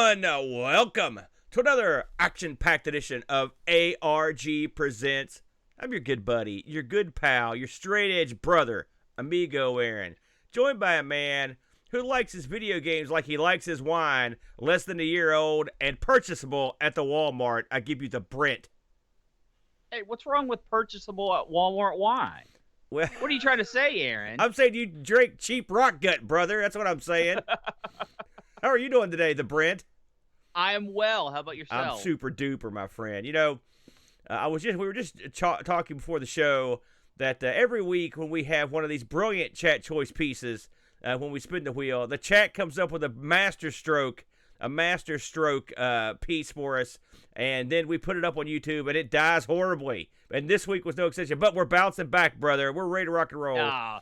everyone, welcome to another action-packed edition of ARG Presents. I'm your good buddy, your good pal, your straight-edge brother, Amigo Aaron, joined by a man who likes his video games like he likes his wine, less than a year old, and purchasable at the Walmart. I give you the Brent. Hey, what's wrong with purchasable at Walmart wine? Well, What are you trying to say, Aaron? I'm saying you drink cheap rock gut, brother. That's what I'm saying. How are you doing today, the Brent? I am well. How about yourself? I'm super duper, my friend. You know, we were just talking before the show that every week when we have one of these brilliant chat choice pieces, when we spin the wheel, the chat comes up with a master stroke piece for us, and then we put it up on YouTube, and it dies horribly. And this week was no exception. But we're bouncing back, brother. We're ready to rock and roll. I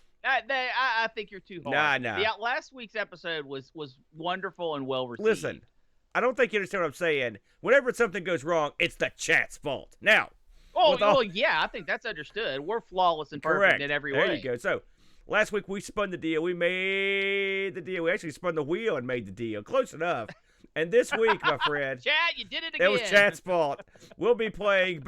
think you're too hard. Nah. Yeah, last week's episode was wonderful and well received. Listen, I don't think you understand what I'm saying. Whenever something goes wrong, it's the chat's fault. Now. Yeah, I think that's understood. We're flawless and perfect Correct. in every way. There you go. So, last week we spun the deal. We made the deal. We actually spun the wheel and made the deal. Close enough. And this week, my friend. Chat, you did it again. It was chat's fault. We'll be playing,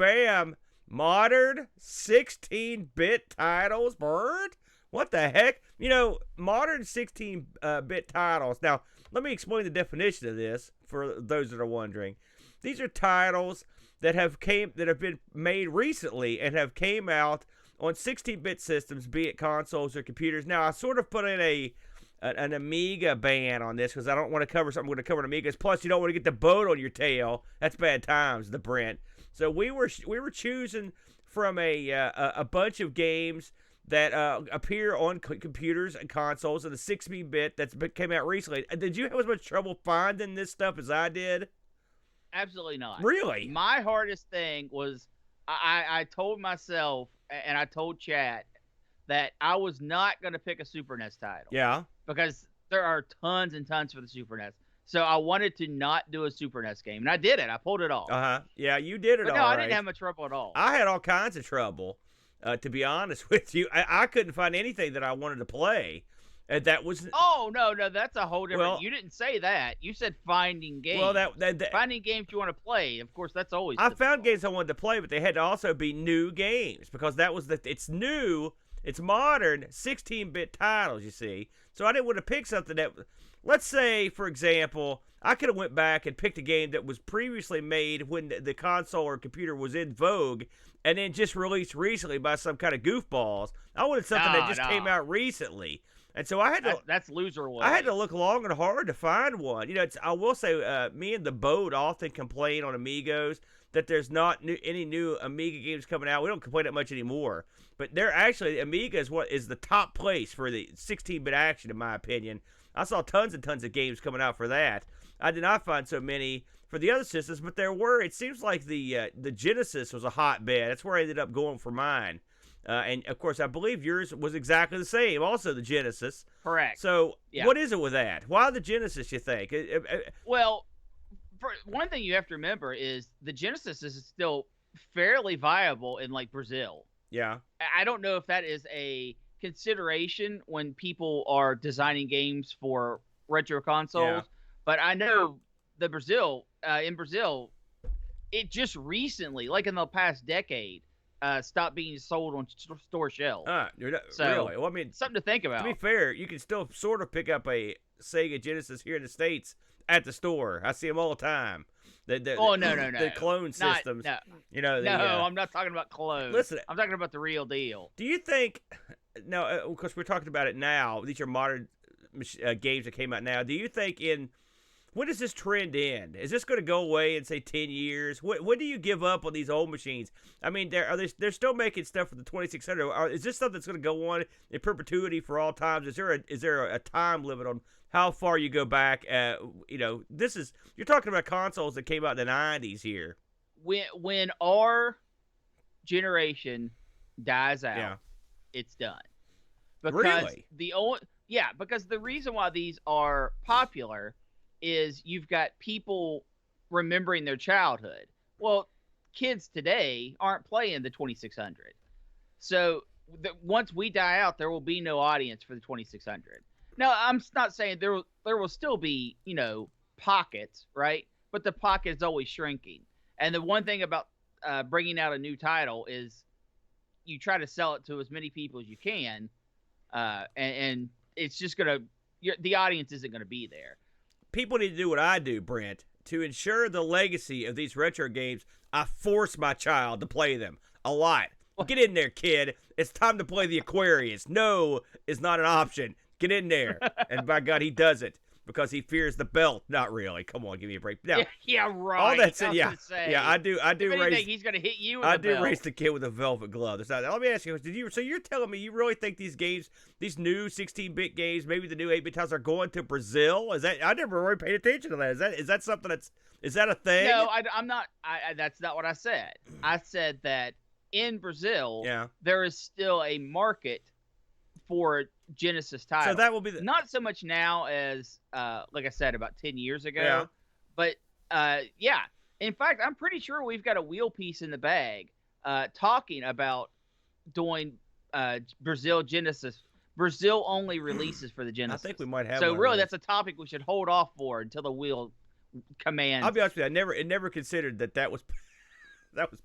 modern 16-bit titles, bird. What the heck? You know, modern 16-bit titles. Now, let me explain the definition of this for those that are wondering. These are titles that have been made recently and have came out on 16-bit systems, be it consoles or computers. Now, I sort of put in an Amiga ban on this because I don't want to cover something I'm going to cover on Amigas. Plus, you don't want to get the boat on your tail. That's bad times, the Brent. So we were choosing from a bunch of games that appear on computers and consoles in the 16-bit that came out recently. Did you have as much trouble finding this stuff as I did? Absolutely not. Really? My hardest thing was I told myself and I told chat that I was not going to pick a Super NES title. Yeah. Because there are tons and tons for the Super NES. So I wanted to not do a Super NES game. And I did it. I pulled it off. Uh-huh. Yeah, you did it all no, right. I didn't have much trouble at all. I had all kinds of trouble, to be honest with you. I couldn't find anything that I wanted to play. And that was... Oh, no, that's a whole different... Well, you didn't say that. You said finding games. Well, that finding games you want to play. Of course, that's always I difficult. found games I wanted to play, but they had to also be new games because that was it's new, it's modern 16-bit titles, you see. So I didn't want to pick something that, let's say, for example, I could have went back and picked a game that was previously made when the console or computer was in vogue and then just released recently by some kind of goofballs. I wanted something that just came out recently. And so I had to. That's loser way. I had to look long and hard to find one. You know, I will say, me and the boat often complain on Amigos that there's not any new Amiga games coming out. We don't complain that much anymore. But they're actually, Amiga is the top place for the 16-bit action, in my opinion. I saw tons and tons of games coming out for that. I did not find so many for the other systems, but there were. It seems like the Genesis was a hotbed. That's where I ended up going for mine. And, of course, I believe yours was exactly the same, also the Genesis. Correct. So, Yeah. What is it with that? Why the Genesis, you think? Well, one thing you have to remember is the Genesis is still fairly viable in, like, Brazil. Yeah. I don't know if that is a consideration when people are designing games for retro consoles, but I know in Brazil, it just recently, like in the past decade, stopped being sold on store shelves. Really? Well, I mean, something to think about. To be fair, you can still sort of pick up a Sega Genesis here in the States at the store. I see them all the time. No. The clone systems. No. You know. I'm not talking about clones. Listen, I'm talking about the real deal. Do you think? No, because we're talking about it now. These are modern games that came out now. Do you think when does this trend end? Is this going to go away in, say, 10 years? When do you give up on these old machines? I mean, they're still making stuff for the 2600. Is this something that's going to go on in perpetuity for all times? Is there a time limit on how far you go back? You're talking about consoles that came out in the 90s here. When our generation dies out, it's done. Because really? because the reason why these are popular is you've got people remembering their childhood. Well, kids today aren't playing the 2600. So once we die out, there will be no audience for the 2600. Now, I'm not saying there will still be, pockets, right? But the pocket is always shrinking. And the one thing about bringing out a new title is you try to sell it to as many people as you can, and it's just the audience isn't gonna be there. People need to do what I do, Brent, to ensure the legacy of these retro games. I force my child to play them a lot. Get in there, kid. It's time to play the Aquarius. No is not an option. Get in there. And by God, he does it because he fears the belt. Not really. Come on, give me a break. Now, yeah, right. All that said, yeah, I do. If anything, he's gonna hit you. I do race the kid with a velvet glove. Let me ask you: So you're telling me you really think these games, these new 16-bit games, maybe the new 8-bit titles, are going to Brazil? Is that? I never really paid attention to that. Is that something is that a thing? No, I'm not. That's not what I said. I said that in Brazil, there is still a market for Genesis titles. So that will be not so much now as, like I said, about 10 years ago. But yeah, in fact, I'm pretty sure we've got a wheel piece in the bag talking about doing Brazil only releases for the Genesis. I think we might have. So really, that's a topic we should hold off for until the wheel commands. I'll be honest with you, I never considered that was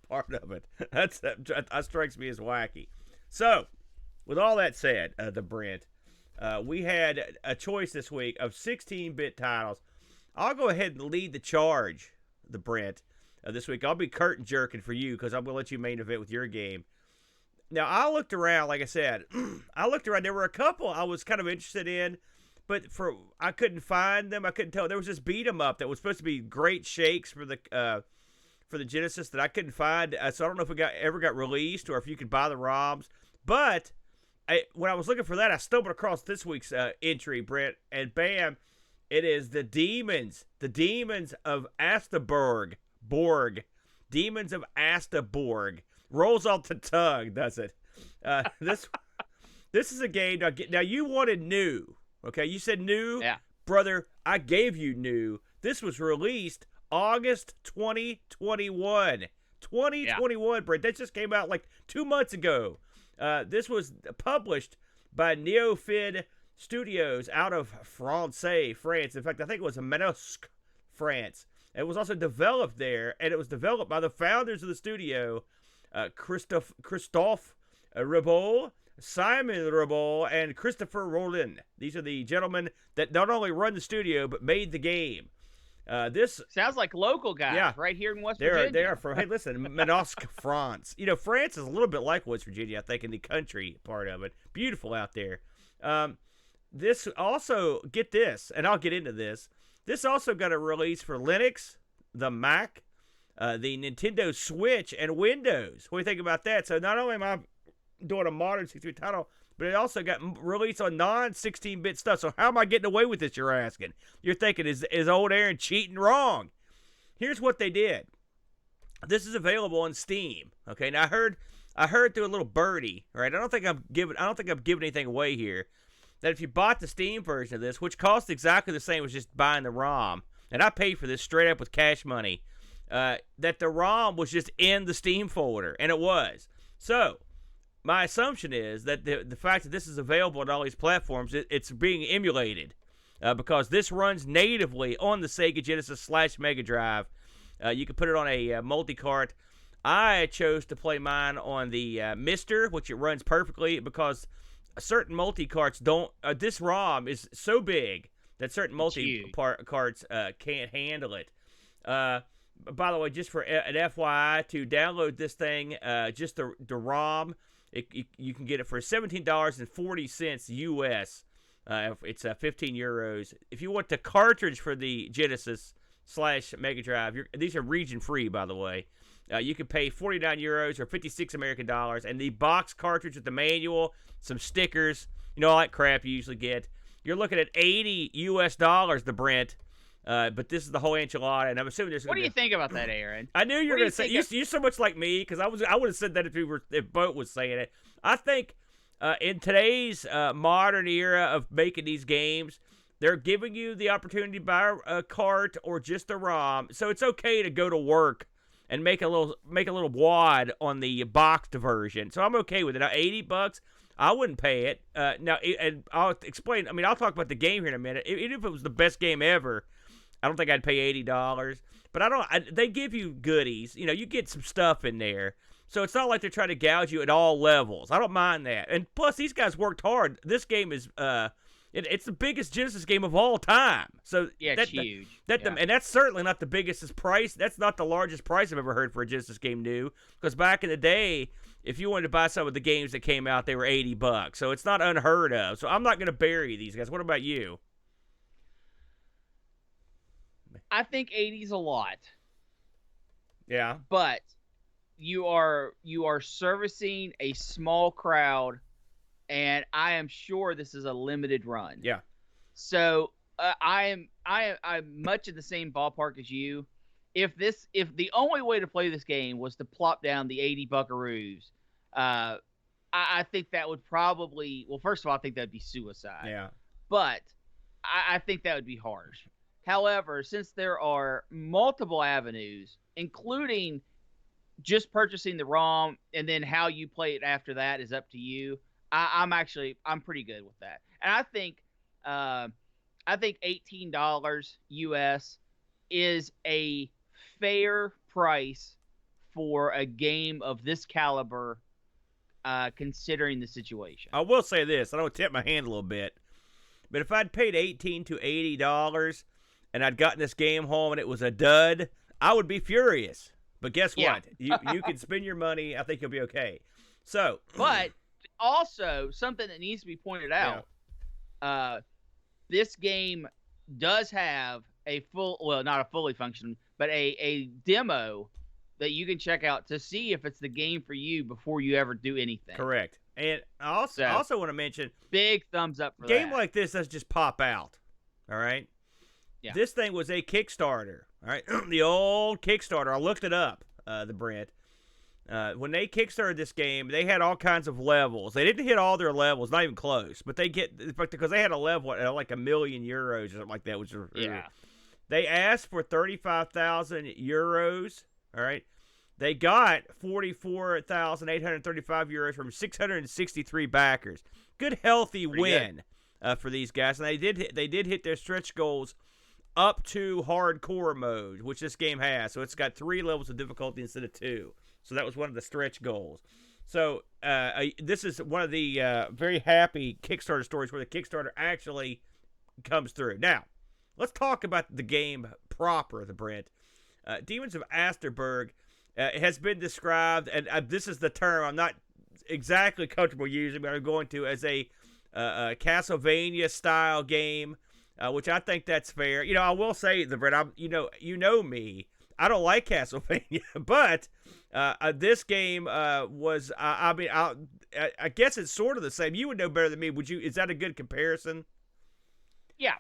part of it. That strikes me as wacky. So, with all that said, the Brent, we had a choice this week of 16-bit titles. I'll go ahead and lead the charge, the Brent, this week. I'll be curtain jerking for you because I'm going to let you main event with your game. Now, I looked around, like I said, there were a couple I was kind of interested in, but I couldn't find them. I couldn't tell. There was this beat 'em up that was supposed to be great shakes for the Genesis that I couldn't find. So I don't know if it ever got released or if you could buy the ROMs. But when I was looking for that, I stumbled across this week's entry, Brent, and bam, it is the Demons of Asteborg. Demons of Asteborg. Rolls off the tongue, does it? This is a game. Now, you wanted new. Okay, you said new. Yeah. Brother, I gave you new. This was released August 2021. 2021, Brent. That just came out like 2 months ago. This was published by Neofid Studios out of France. In fact, I think it was Manosque, France. It was also developed there, and it was developed by the founders of the studio, Christophe Ribot, Simon Ribot, and Christopher Rollin. These are the gentlemen that not only run the studio, but made the game. This sounds like local guys right here in West Virginia. They are from, hey, listen, Manosque, France. You know, France is a little bit like West Virginia, I think, in the country part of it. Beautiful out there. This also, get this, and I'll get into this. This also got a release for Linux, the Mac, the Nintendo Switch, and Windows. What do you think about that? So not only am I doing a modern 16-bit title, but it also got released on non-16-bit stuff. So how am I getting away with this, you're asking? You're thinking, is old Aaron cheating? Wrong. Here's what they did. This is available on Steam. Okay, now I heard through a little birdie, right? I don't think I'm giving anything away here. That if you bought the Steam version of this, which costs exactly the same as just buying the ROM, and I paid for this straight up with cash money, that the ROM was just in the Steam folder, and it was. So my assumption is that the fact that this is available on all these platforms, it's being emulated because this runs natively on the Sega Genesis / Megadrive. You can put it on a multi-cart. I chose to play mine on the Mister, which it runs perfectly because certain multi-carts don't. This ROM is so big that certain multi-carts can't handle it. By the way, just for an FYI, to download this thing, just the ROM, you can get it for $17.40 US. It's 15 euros. If you want the cartridge for the Genesis / Megadrive, these are region free, by the way. You can pay 49 euros or 56 American dollars, and the box cartridge with the manual, some stickers, all that crap you usually get. You're looking at $80 US, the Brent. But this is the whole enchilada, and I'm assuming there's. What do you think about that, Aaron? I knew you were going to say you're so much like me because I would have said that if Boat was saying it. I think in today's modern era of making these games, they're giving you the opportunity to buy a cart or just a ROM, so it's okay to go to work and make a little wad on the boxed version. So I'm okay with it. Now $80, I wouldn't pay it. And I'll explain. I mean, I'll talk about the game here in a minute. Even if it was the best game ever, I don't think I'd pay $80. But they give you goodies. You know, you get some stuff in there. So it's not like they're trying to gouge you at all levels. I don't mind that. And plus, these guys worked hard. This game is it's the biggest Genesis game of all time. So yeah, it's huge. And that's certainly not the biggest price. That's not the largest price I've ever heard for a Genesis game new. Because back in the day, if you wanted to buy some of the games that came out, they were $80. So it's not unheard of. So I'm not going to bury these guys. What about you? I think 80's a lot. Yeah. But you are servicing a small crowd, and I am sure this is a limited run. Yeah. So I'm much in the same ballpark as you. If the only way to play this game was to plop down the 80 buckaroos, I think that would probably, well, first of all, I think that'd be suicide. Yeah. But I think that would be harsh. However, since there are multiple avenues, including just purchasing the ROM and then how you play it after that is up to you, I'm pretty good with that. And I think $18 US is a fair price for a game of this caliber, considering the situation. I will say this. I don't tip my hand a little bit. But if I'd paid $18 to $80 and I'd gotten this game home and it was a dud, I would be furious. But guess what? You can spend your money. I think you'll be okay. So, but also something that needs to be pointed out. This game does have not a fully functioning, but a demo that you can check out to see if it's the game for you before you ever do anything. Correct. And I also want to mention, big thumbs up for game like this doesn't just pop out. All right. Yeah. This thing was a Kickstarter. All right. The old Kickstarter. I looked it up. The Brent. When they kickstarted this game, they had all kinds of levels. They didn't hit all their levels, not even close. But because they had a level at like €1 million or something like that, which they asked for 35,000 euros. All right, they got 44,835 euros from 663 backers. Good, healthy win for these guys, and they did hit their stretch goals up to hardcore mode, which this game has. So it's got 3 levels of difficulty instead of 2. So that was one of the stretch goals. So this is one of the very happy Kickstarter stories where the Kickstarter actually comes through. Now, let's talk about the game proper, the Brent. Demons of Asteborg has been described, and this is the term I'm not exactly comfortable using, but I'm going to, as a Castlevania-style game, which I think that's fair. You know, I will say, the Brent, you know me. I don't like Castlevania, but this game was. I guess it's sort of the same. You would know better than me. Would you? Is that a good comparison? Yeah,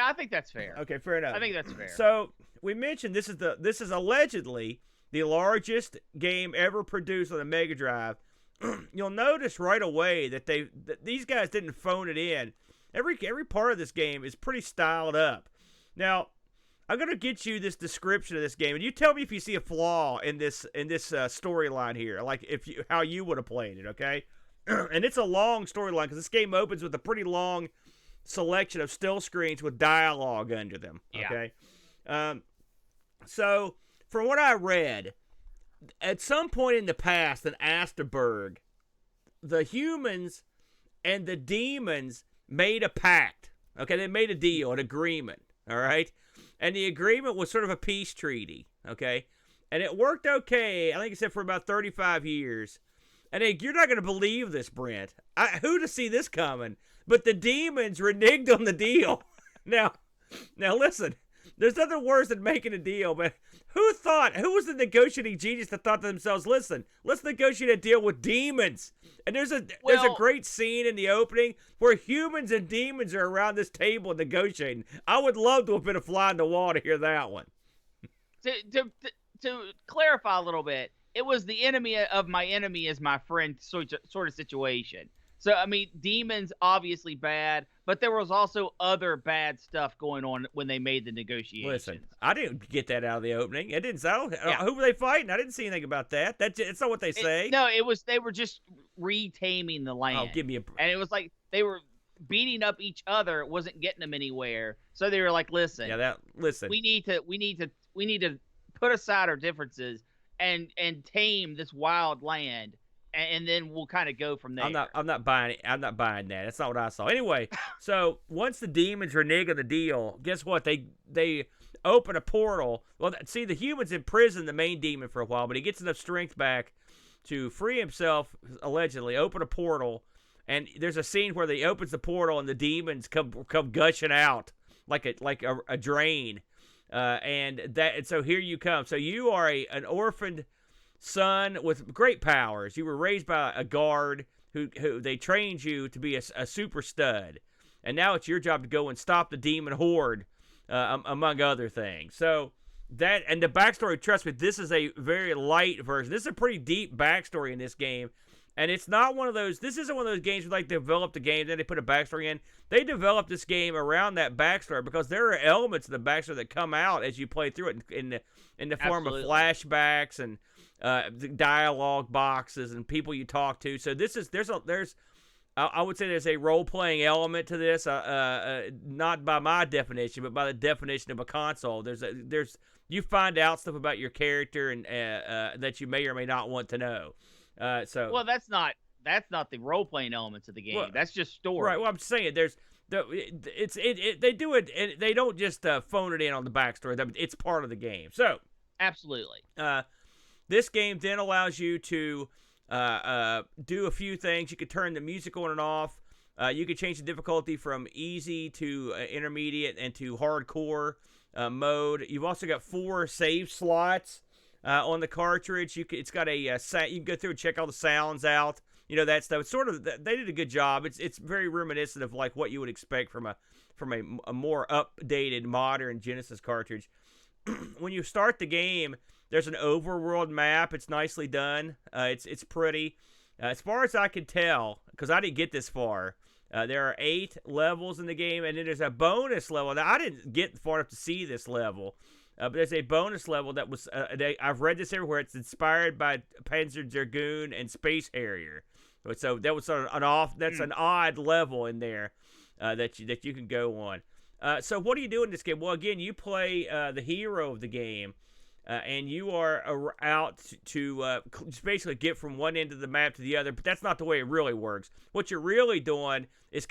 I think that's fair. Okay, fair enough. I think that's fair. So we mentioned this is allegedly the largest game ever produced on a Megadrive. You'll notice right away that these guys didn't phone it in. Every part of this game is pretty styled up. Now, I'm gonna get you this description of this game, and you tell me if you see a flaw in this storyline here, like how you would have played it, okay? And it's a long storyline because this game opens with a pretty long selection of still screens with dialogue under them. Okay, so from what I read, at some point in the past in Asterberg, the humans and the demons made a pact. Okay, they made a deal, an agreement. All right. And the agreement was sort of a peace treaty, okay? And it worked okay, I think it said for about 35 years. And you're not going to believe this, Brent. Who to see this coming? But the demons reneged on the deal. Now listen, there's nothing worse than making a deal, but who was the negotiating genius that thought to themselves, listen, let's negotiate a deal with demons. And there's a great scene in the opening where humans and demons are around this table negotiating. I would love to have been a fly in the wall to hear that one. To clarify a little bit, it was the enemy of my enemy is my friend sort of situation. So, I mean, demons, obviously bad, but there was also other bad stuff going on when they made the negotiations. Listen, I didn't get that out of the opening. It didn't sound. Who were they fighting? I didn't see anything about that. It's not what they say. They were just retaming the land. Oh, give me a. And it was like they were beating up each other wasn't getting them anywhere. So they were like, listen, listen. we need to put aside our differences and tame this wild land, and then we'll kind of go from there. I'm not buying it. I'm not buying that. That's not what I saw. Anyway, so once the demons renege on the deal, guess what? They open a portal. Well, see, the humans imprison the main demon for a while, but he gets enough strength back to free himself, allegedly, open a portal. And there's a scene where he opens the portal and the demons come gushing out like a drain. And so here you come. So you are an orphaned son with great powers. You were raised by a guard who they trained you to be a super stud. And now it's your job to go and stop the demon horde, among other things. So that, and the backstory, trust me, this is a very light version. This is a pretty deep backstory in this game. And it's not one of those, this isn't one of those games where they develop the game, then they put a backstory in. They developed this game around that backstory because there are elements of the backstory that come out as you play through it in the form of flashbacks and dialogue boxes and people you talk to. So I would say there's a role-playing element to this, not by my definition, but by the definition of a console. You find out stuff about your character and that you may or may not want to know. Well, that's not the role playing elements of the game. Well, that's just story. Right. Well, I'm saying they do it. And they don't just phone it in on the backstory. It's part of the game. So absolutely. This game then allows you to do a few things. You could turn the music on and off. You could change the difficulty from easy to intermediate and to hardcore mode. You've also got 4 save slots. On the cartridge, it's got you can go through and check all the sounds out. You know, that stuff. It's sort of, they did a good job. It's very reminiscent of like what you would expect from a more updated modern Genesis cartridge. When you start the game, there's an overworld map. It's nicely done. It's pretty. As far as I can tell, because I didn't get this far, there are 8 levels in the game, and then there's a bonus level. Now, I didn't get far enough to see this level. But there's a bonus level that was, I've read this everywhere. It's inspired by Panzer Dragoon and Space Harrier. So that was sort of that's an odd level in there that you can go on. So what do you do in this game? Well, again, you play the hero of the game, and you are out to just basically get from one end of the map to the other. But that's not the way it really works. What you're really doing is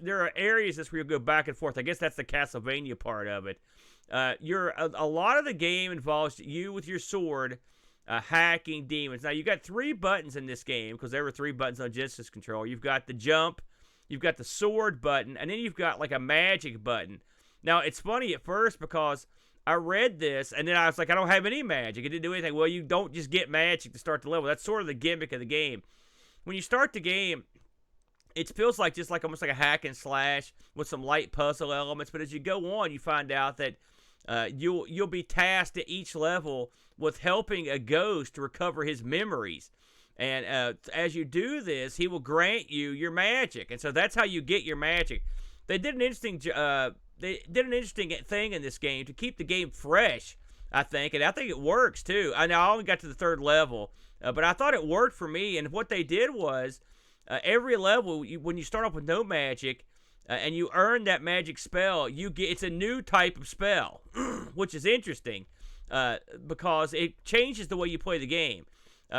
there are areas where you go back and forth. I guess that's the Castlevania part of it. A lot of the game involves you with your sword hacking demons. Now, you got 3 buttons in this game because there were 3 buttons on Genesis control. You've got the jump, you've got the sword button, and then you've got like a magic button. Now, it's funny at first because I read this and then I was like, I don't have any magic. It didn't do anything. Well, you don't just get magic to start the level. That's sort of the gimmick of the game. When you start the game, it feels like almost like a hack and slash with some light puzzle elements. But as you go on, you find out that you'll be tasked at each level with helping a ghost to recover his memories. And as you do this, he will grant you your magic. And so that's how you get your magic. They did an interesting thing in this game to keep the game fresh, I think. And I think it works, too. I know I only got to the 3rd level, but I thought it worked for me. And what they did was every level, when you start off with no magic, and you earn that magic spell, it's a new type of spell, which is interesting because it changes the way you play the game.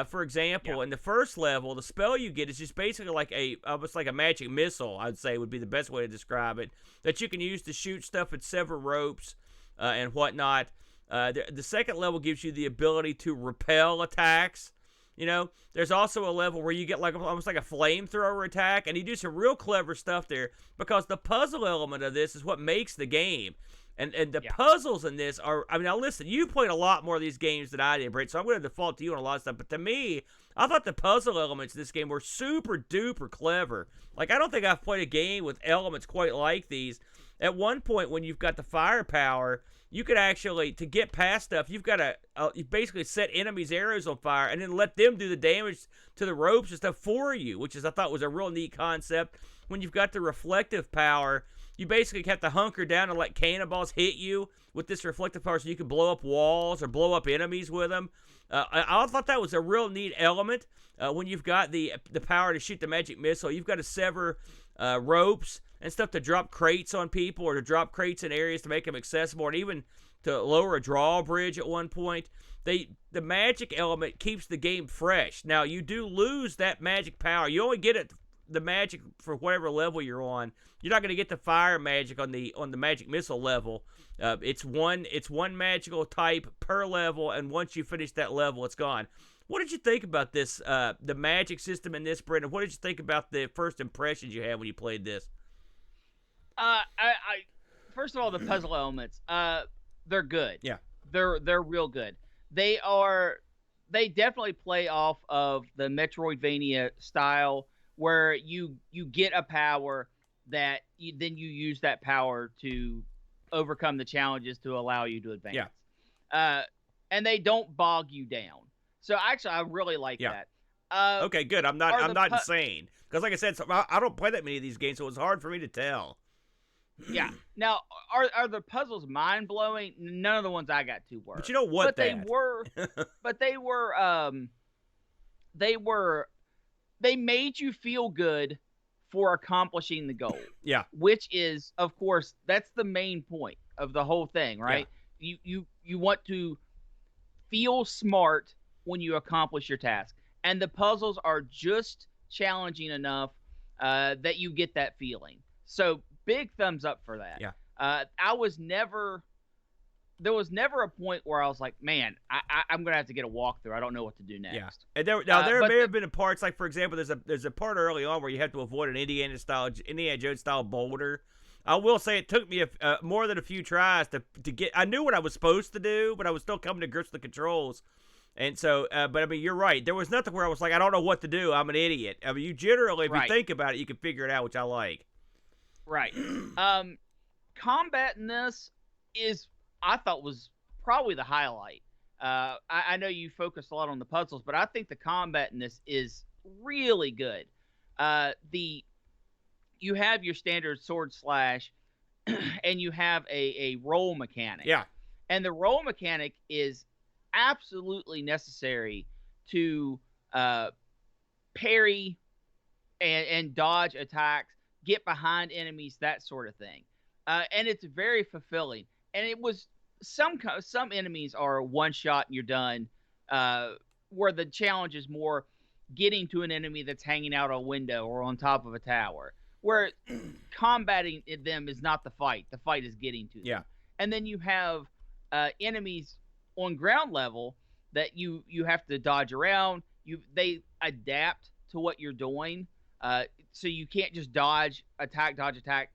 For example, in the first level, the spell you get is just basically almost like a magic missile, I'd say would be the best way to describe it, that you can use to shoot stuff and sever ropes and whatnot. The second level gives you the ability to repel attacks. You know, there's also a level where you get almost like a flamethrower attack, and you do some real clever stuff there because the puzzle element of this is what makes the game. And the puzzles in this are, I mean, now listen, you played a lot more of these games than I did, Brett, so I'm going to default to you on a lot of stuff. But to me, I thought the puzzle elements in this game were super duper clever. Like, I don't think I've played a game with elements quite like these. At one point, when you've got the firepower, you could actually, to get past stuff, you've got to you basically set enemies' arrows on fire and then let them do the damage to the ropes and stuff for you, which I thought was a real neat concept. When you've got the reflective power, you basically have to hunker down and let cannonballs hit you with this reflective power so you can blow up walls or blow up enemies with them. I thought that was a real neat element. When you've got the power to shoot the magic missile, you've got to sever ropes and stuff to drop crates on people, or to drop crates in areas to make them accessible, and even to lower a drawbridge at one point. The magic element keeps the game fresh. Now, you do lose that magic power. You only get the magic for whatever level you're on. You're not going to get the fire magic on the magic missile level. It's one magical type per level, and once you finish that level, it's gone. What did you think about this, the magic system in this, Brendan? What did you think about the first impressions you had when you played this? I first of all, the puzzle elements, they're good. Yeah, they're real good. They definitely play off of the Metroidvania style, where you get a power that then you use that power to overcome the challenges to allow you to advance. Yeah. And they don't bog you down. So actually, I really like that. Okay, good. I'm not insane, because like I said, I don't play that many of these games, so it's hard for me to tell. Yeah. Now, are the puzzles mind blowing? None of the ones I got to were. But you know what? They were. But they were. They made you feel good for accomplishing the goal. Yeah. Which is, of course, that's the main point of the whole thing, right? Yeah. You want to feel smart when you accomplish your task, and the puzzles are just challenging enough that you get that feeling. So big thumbs up for that. Yeah. There was never a point where I was like, man, I'm gonna have to get a walkthrough. I don't know what to do next. Yeah. And there may have been parts, like for example, there's a part early on where you have to avoid an Indiana Jones style boulder. I will say it took me more than a few tries to get. I knew what I was supposed to do, but I was still coming to grips with the controls. And so, but I mean, you're right. There was nothing where I was like, I don't know what to do. I'm an idiot. I mean, you generally, if you think about it, you can figure it out, which I like. Right. Combat in this I thought was probably the highlight. I know you focused a lot on the puzzles, but I think the combat in this is really good. You have your standard sword slash, and you have a roll mechanic. Yeah. And the roll mechanic is absolutely necessary to parry and dodge attacks, get behind enemies, that sort of thing. And it's very fulfilling. And it was some enemies are one shot and you're done, where the challenge is more getting to an enemy that's hanging out a window or on top of a tower, where combating them is not the fight. The fight is getting to them. Yeah. And then you have enemies on ground level that you have to dodge around. They adapt to what you're doing, so you can't just dodge attack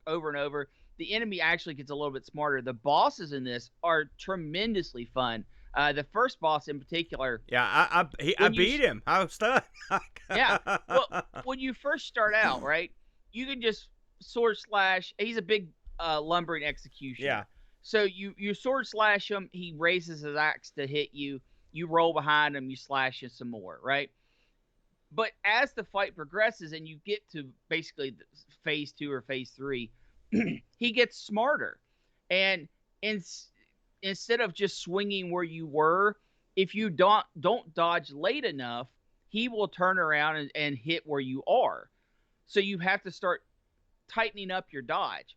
over and over. The enemy actually gets a little bit smarter. The bosses in this are tremendously fun. The first boss in particular. Yeah, I beat him. I was stunned. Yeah. Well, when you first start out, right, you can just sword slash. He's a big lumbering executioner. Yeah. So you sword slash him. He raises his axe to hit you. You roll behind him. You slash him some more, right? But as the fight progresses and you get to basically phase 2 or phase 3, he gets smarter. And instead of just swinging where you were, if you don't dodge late enough, he will turn around and hit where you are. So you have to start tightening up your dodge.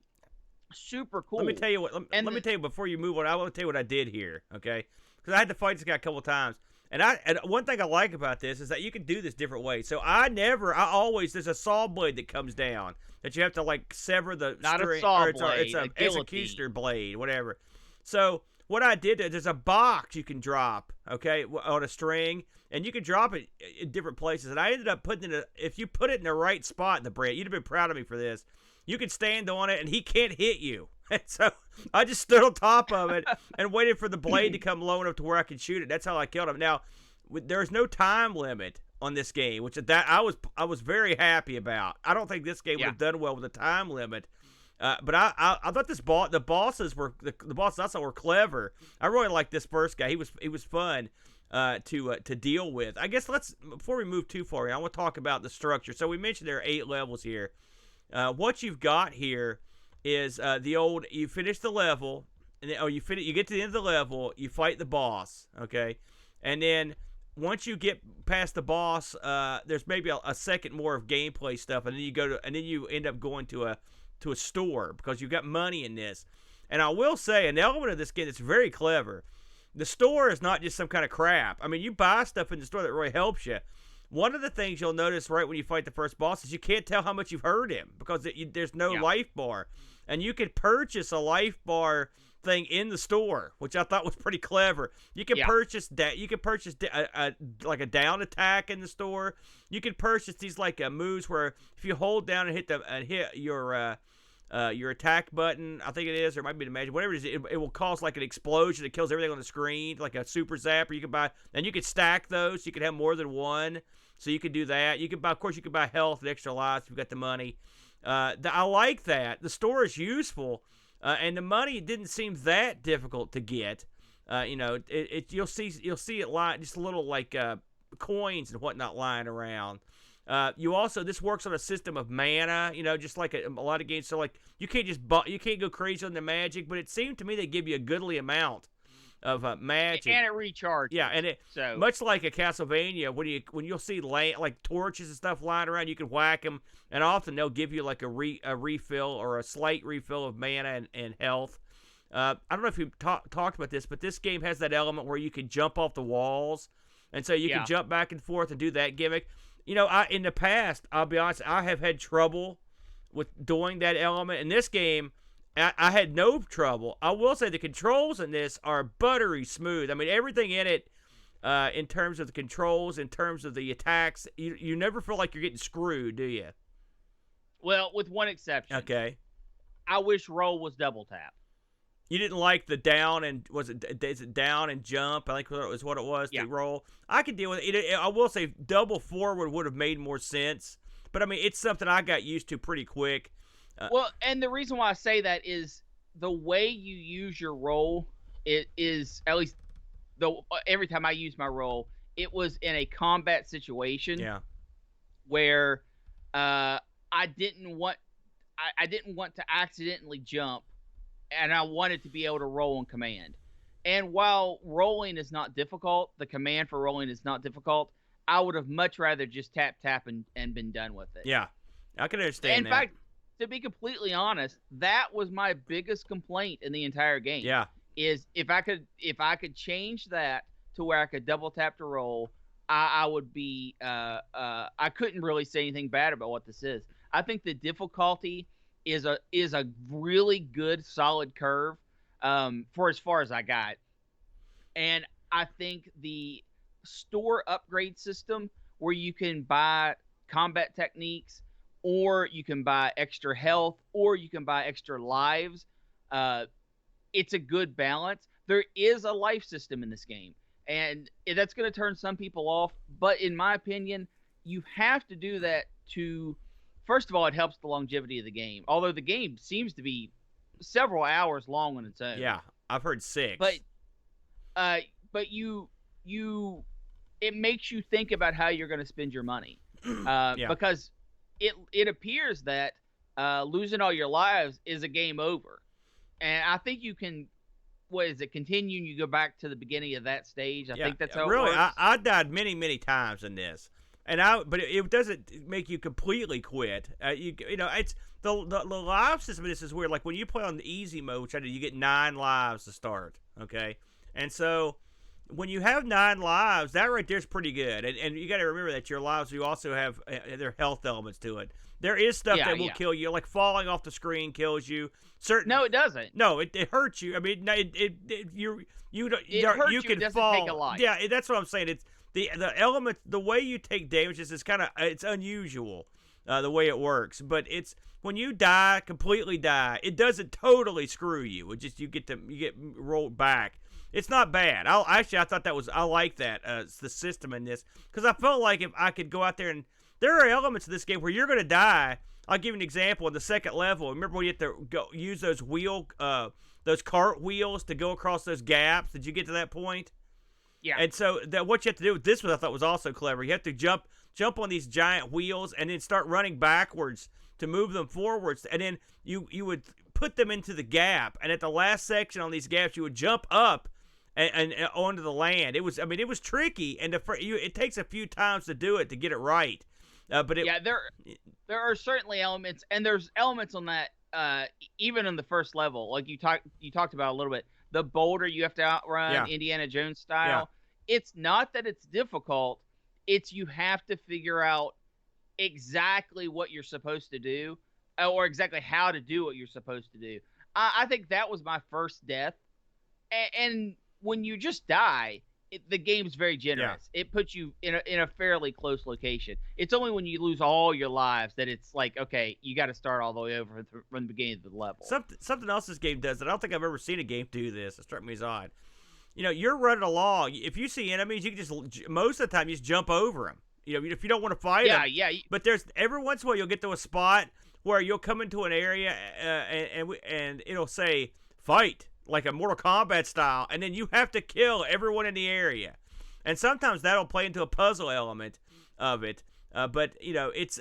Super cool. Let me tell you what. Let me tell you before you move on. I want to tell you what I did here, okay? Because I had to fight this guy a couple of times. And one thing I like about this is that you can do this different ways. So there's a saw blade that comes down that you have to like sever the not string, a saw or blade, it's an a executioner blade, whatever. So what I did, there's a box you can drop, okay, on a string, and you can drop it in different places. And I ended up putting it if you put it in the right spot in the Brett, you'd have been proud of me for this. You can stand on it, and he can't hit you. And so I just stood on top of it and waited for the blade to come low enough to where I could shoot it. That's how I killed him. Now, there's no time limit on this game, which I was very happy about. I don't think this game would have done well with a time limit. But I thought the bosses I saw were clever. I really liked this first guy. He was fun to deal with. I guess before we move too far, I want to talk about the structure. So we mentioned there are 8 levels here. What you've got here is you finish the level, and you get to the end of the level, you fight the boss, okay, and then once you get past the boss, there's maybe a second more of gameplay stuff, and then you end up going to a store because you got money in this. And I will say, an element of this game that's very clever. The store is not just some kind of crap. I mean, you buy stuff in the store that really helps you. One of the things you'll notice right when you fight the first boss is you can't tell how much you've hurt him because there's no life bar. And you can purchase a life bar thing in the store, which I thought was pretty clever. You can purchase that. You can purchase like a down attack in the store. You can purchase these like moves where if you hold down and hit your attack button, I think it is, or it might be the magic, whatever it is, it will cause like an explosion that kills everything on the screen, like a super zapper. You can buy, and you can stack those. So you can have more than one, so you can do that. You can buy, of course, you can buy health and extra lives if you've got the money. I like that. The store is useful, and the money didn't seem that difficult to get. You'll see it lying, just a little like coins and whatnot lying around. This works on a system of mana, just like a lot of games. So like you can't go crazy on the magic, but it seemed to me they give you a goodly amount of magic, and it recharges. Yeah, and much like a Castlevania, when you'll see like torches and stuff lying around, you can whack them, and often they'll give you like a refill or a slight refill of mana and health. I don't know if you've talked about this, but this game has that element where you can jump off the walls, and so you can jump back and forth and do that gimmick. In the past, I'll be honest, I have had trouble with doing that element. In this game, I had no trouble. I will say the controls in this are buttery smooth. I mean, everything in it, in terms of the controls, in terms of the attacks, you never feel like you're getting screwed, do you? Well, with one exception. Okay. I wish roll was double tap. You didn't like the down and is it down and jump? I think it was what it was to roll. I could deal with it. I will say double forward would have made more sense, but I mean it's something I got used to pretty quick. Well, and the reason why I say that is the way you use your roll. It is at least every time I use my roll, it was in a combat situation. Yeah. Where I didn't want to accidentally jump. And I wanted to be able to roll on command. And while rolling is not difficult, the command for rolling is not difficult, I would have much rather just tap and been done with it. Yeah, I can understand that. In fact, to be completely honest, that was my biggest complaint in the entire game. Yeah. Is if I could change that to where I could double tap to roll, I would be I couldn't really say anything bad about what this is. I think the difficulty is a really good solid curve for as far as I got. And I think the store upgrade system where you can buy combat techniques, or you can buy extra health, or you can buy extra lives, it's a good balance. There is a life system in this game, and that's going to turn some people off, but in my opinion, you have to do that to... First of all, it helps the longevity of the game, although the game seems to be several hours long on its own. Yeah, I've heard 6. But it makes you think about how you're going to spend your money, because it appears that losing all your lives is a game over, and I think you can. What is it? Continue and you go back to the beginning of that stage. I think that's how it works. I died many times in this. But it doesn't make you completely quit. It's the live system of this is weird. Like when you play on the easy mode, which I did, you get 9 lives to start. Okay, and so when you have 9 lives, that right there is pretty good. And you got to remember that your lives, you also have their health elements to it. There is stuff that will kill you, like falling off the screen kills you. No, it doesn't. No, it hurts you. I mean, you can fall. Take a life. Yeah, that's what I'm saying. It's the element, the way you take damage is it's unusual, the way it works. But it's when you completely die, it doesn't totally screw you. It just you get rolled back. It's not bad. I thought I like that the system in this, because I felt like if I could go out there, and there are elements of this game where you're going to die. I'll give you an example. In the second level, remember when you have to go use those cart wheels to go across those gaps? Did you get to that point? Yeah. And so what you have to do with this one, I thought was also clever. You have to jump on these giant wheels and then start running backwards to move them forwards. And then you would put them into the gap. And at the last section on these gaps, you would jump up and onto the land. It was tricky, and it takes a few times to do it to get it right. But there are certainly elements, and there's elements on that even on the first level, like you talked about a little bit. The boulder you have to outrun, Indiana Jones style. Yeah. It's not that it's difficult; it's you have to figure out exactly what you're supposed to do, or exactly how to do what you're supposed to do. I think that was my first death, and when you just die, the game's very generous. Yeah. It puts you in a fairly close location. It's only when you lose all your lives that it's like, okay, you got to start all the way over from the beginning of the level. Something else this game does that I don't think I've ever seen a game do this. It struck me as odd. You're running along. If you see enemies, you can just, most of the time, you just jump over them. If you don't want to fight them. Yeah. But there's every once in a while you'll get to a spot where you'll come into an area and it'll say fight, like a Mortal Kombat style, and then you have to kill everyone in the area. And sometimes that'll play into a puzzle element of it. But it's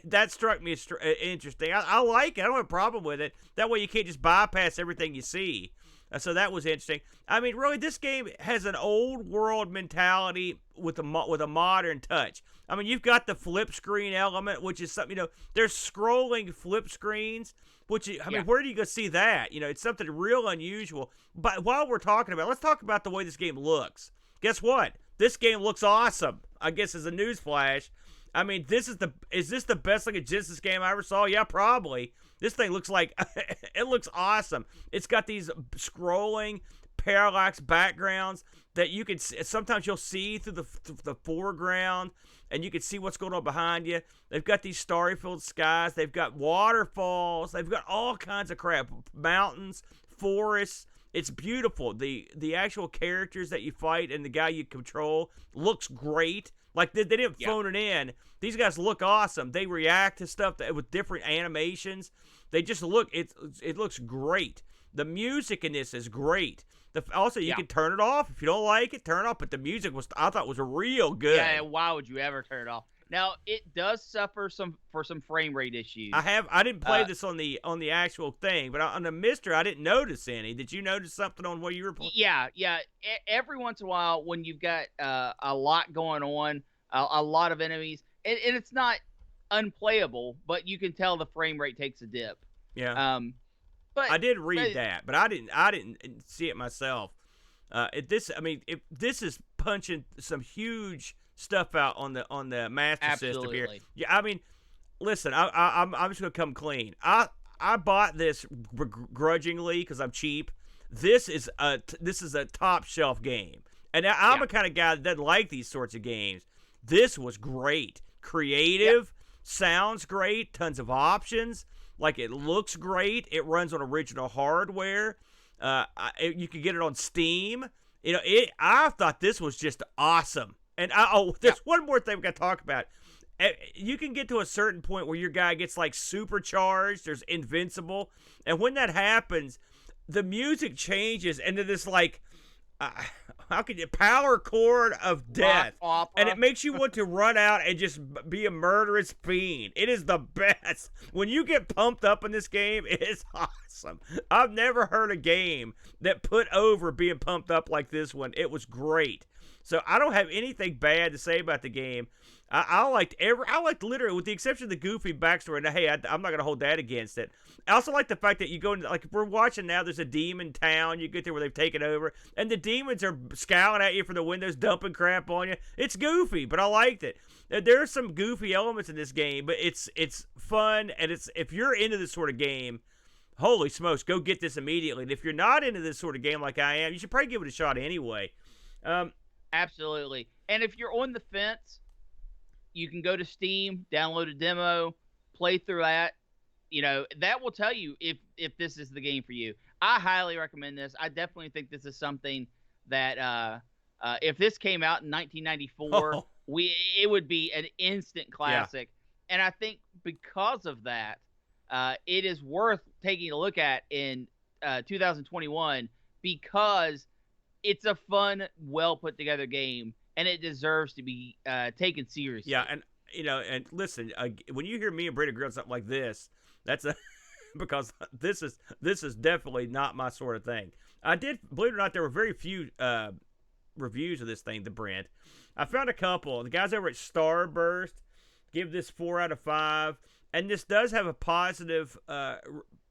that struck me as interesting. I like it. I don't have a problem with it. That way you can't just bypass everything you see. So that was interesting. I mean, really, this game has an old world mentality with a modern touch. I mean, you've got the flip screen element, which is something, there's scrolling flip screens, which, I mean, where do you go see that? It's something real unusual. But while we're talking about it, let's talk about the way this game looks. Guess what? This game looks awesome, I guess, as a news flash. I mean, is this the best looking Genesis game I ever saw? Yeah, probably. This thing looks like, it looks awesome. It's got these scrolling parallax backgrounds that you can, sometimes you'll see through the foreground, and you can see what's going on behind you. They've got these starry-filled skies. They've got waterfalls. They've got all kinds of crap. Mountains, forests. It's beautiful. The actual characters that you fight and the guy you control looks great. Like, they didn't phone it in. These guys look awesome. They react to stuff with different animations. They just look, it looks great. The music in this is great. Also, you can turn it off. If you don't like it, turn it off. But the music I thought was real good. Yeah, why would you ever turn it off? Now, it does suffer for some frame rate issues. I didn't play this on the actual thing, but on the Mister, I didn't notice any. Did you notice something on what you were playing? Yeah. Every once in a while, when you've got a lot going on, a lot of enemies, and it's not unplayable, but you can tell the frame rate takes a dip. Yeah. But I did read that, but I didn't see it myself. This is punching some huge stuff out on the Master System here. Yeah, I mean, listen, I'm just gonna come clean. I bought this begrudgingly because I'm cheap. This is a top shelf game, and I'm a kind of guy that doesn't like these sorts of games. This was great, creative, sounds great, tons of options. Like, it looks great. It runs on original hardware. You can get it on Steam. I thought this was just awesome. And there's one more thing we got to talk about. You can get to a certain point where your guy gets like supercharged. There's invincible, and when that happens, the music changes into this like, how can you, power chord of death, and it makes you want to run out and just be a murderous fiend. It is the best. When you get pumped up in this game, it is awesome. I've never heard a game that put over being pumped up like this one. It was great. So I don't have anything bad to say about the game. I liked literally, with the exception of the goofy backstory. Now, hey, I'm not gonna hold that against it. I also like the fact that you go into, like, we're watching now. There's a demon town. You get there where they've taken over, and the demons are scowling at you from the windows, dumping crap on you. It's goofy, but I liked it. There are some goofy elements in this game, but it's fun, and if you're into this sort of game, holy smokes, go get this immediately. And if you're not into this sort of game like I am, you should probably give it a shot anyway. Absolutely. And if you're on the fence, you can go to Steam, download a demo, play through that. That will tell you if this is the game for you. I highly recommend this. I definitely think this is something that if this came out in 1994, it would be an instant classic. Yeah. And I think because of that, it is worth taking a look at in 2021 because it's a fun, well put together game, and it deserves to be taken seriously. Yeah, and listen, when you hear me and Brady grill something like this, that's because this is definitely not my sort of thing. I did, believe it or not, there were very few reviews of this thing, the Brent. I found a couple. The guys over at Starburst give this 4 out of 5, and this does have a positive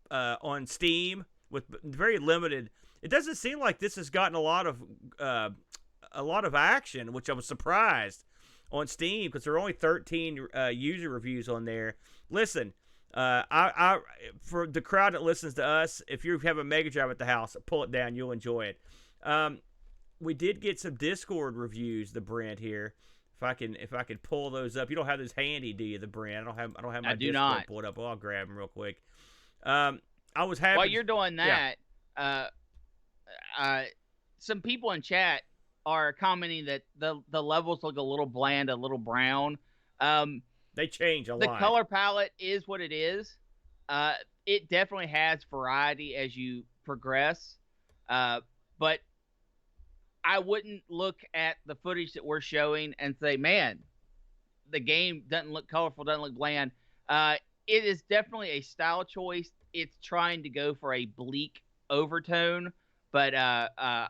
on Steam with very limited. It doesn't seem like this has gotten a lot of action, which I was surprised on Steam because there are only 13 user reviews on there. Listen, I for the crowd that listens to us, if you have a Megadrive at the house, pull it down. You'll enjoy it. We did get some Discord reviews, the Brent here. If I can pull those up. You don't have those handy, do you, the Brent? I don't have my Discord pulled up. Well, I'll grab them real quick. I was happy. While you're doing that, some people in chat are commenting that the levels look a little bland, a little brown. They change a lot. The color palette is what it is. It definitely has variety as you progress, but I wouldn't look at the footage that we're showing and say, man, the game doesn't look colorful, doesn't look bland. It is definitely a style choice. It's trying to go for a bleak overtone, but I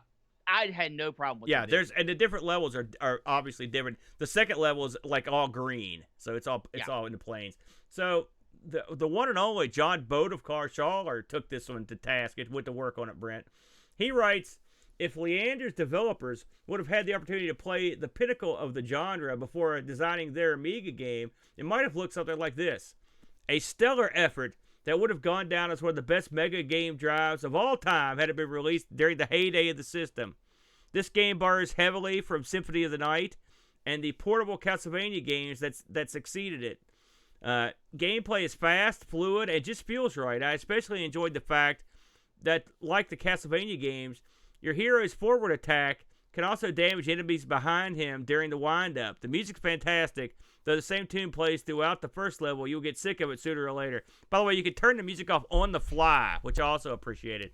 had no problem with it. Yeah, and the different levels are obviously different. The second level is like all green, so it's all in the plains. So the one and only John Boat of Carshaller took this one to task. It went to work on it, Brent. He writes, if Leander's developers would have had the opportunity to play the pinnacle of the genre before designing their Amiga game, it might have looked something like this. A stellar effort that would have gone down as one of the best Mega game drives of all time had it been released during the heyday of the system. This game borrows heavily from Symphony of the Night and the portable Castlevania games that succeeded it. Gameplay is fast, fluid, and just feels right. I especially enjoyed the fact that, like the Castlevania games, your hero's forward attack can also damage enemies behind him during the wind-up. The music's fantastic, though the same tune plays throughout the first level. You'll get sick of it sooner or later. By the way, you can turn the music off on the fly, which I also appreciated.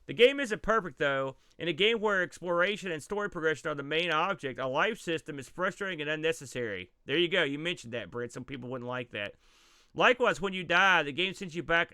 The game isn't perfect, though. In a game where exploration and story progression are the main object, a life system is frustrating and unnecessary. There you go. You mentioned that, Brent. Some people wouldn't like that. Likewise, when you die, the game sends you back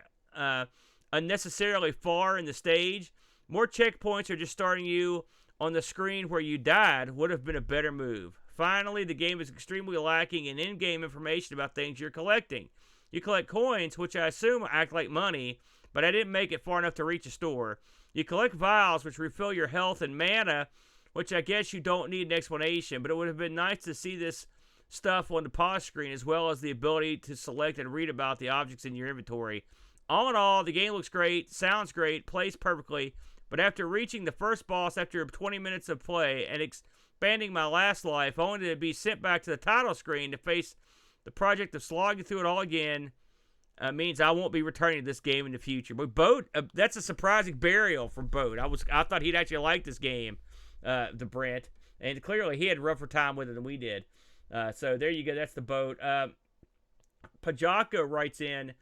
unnecessarily far in the stage. More checkpoints or just starting you on the screen where you died would have been a better move. Finally, the game is extremely lacking in in-game information about things you're collecting. You collect coins, which I assume act like money, but I didn't make it far enough to reach a store. You collect vials, which refill your health and mana, which I guess you don't need an explanation, but it would have been nice to see this stuff on the pause screen, as well as the ability to select and read about the objects in your inventory. All in all, the game looks great, sounds great, plays perfectly, but after reaching the first boss after 20 minutes of play and expanding my last life, only to be sent back to the title screen to face the project of slogging through it all again, means I won't be returning to this game in the future. But Boat, that's a surprising burial for Boat. I thought he'd actually like this game, the Brent, and clearly he had a rougher time with it than we did. So there you go. That's the Boat. Pajaka writes in,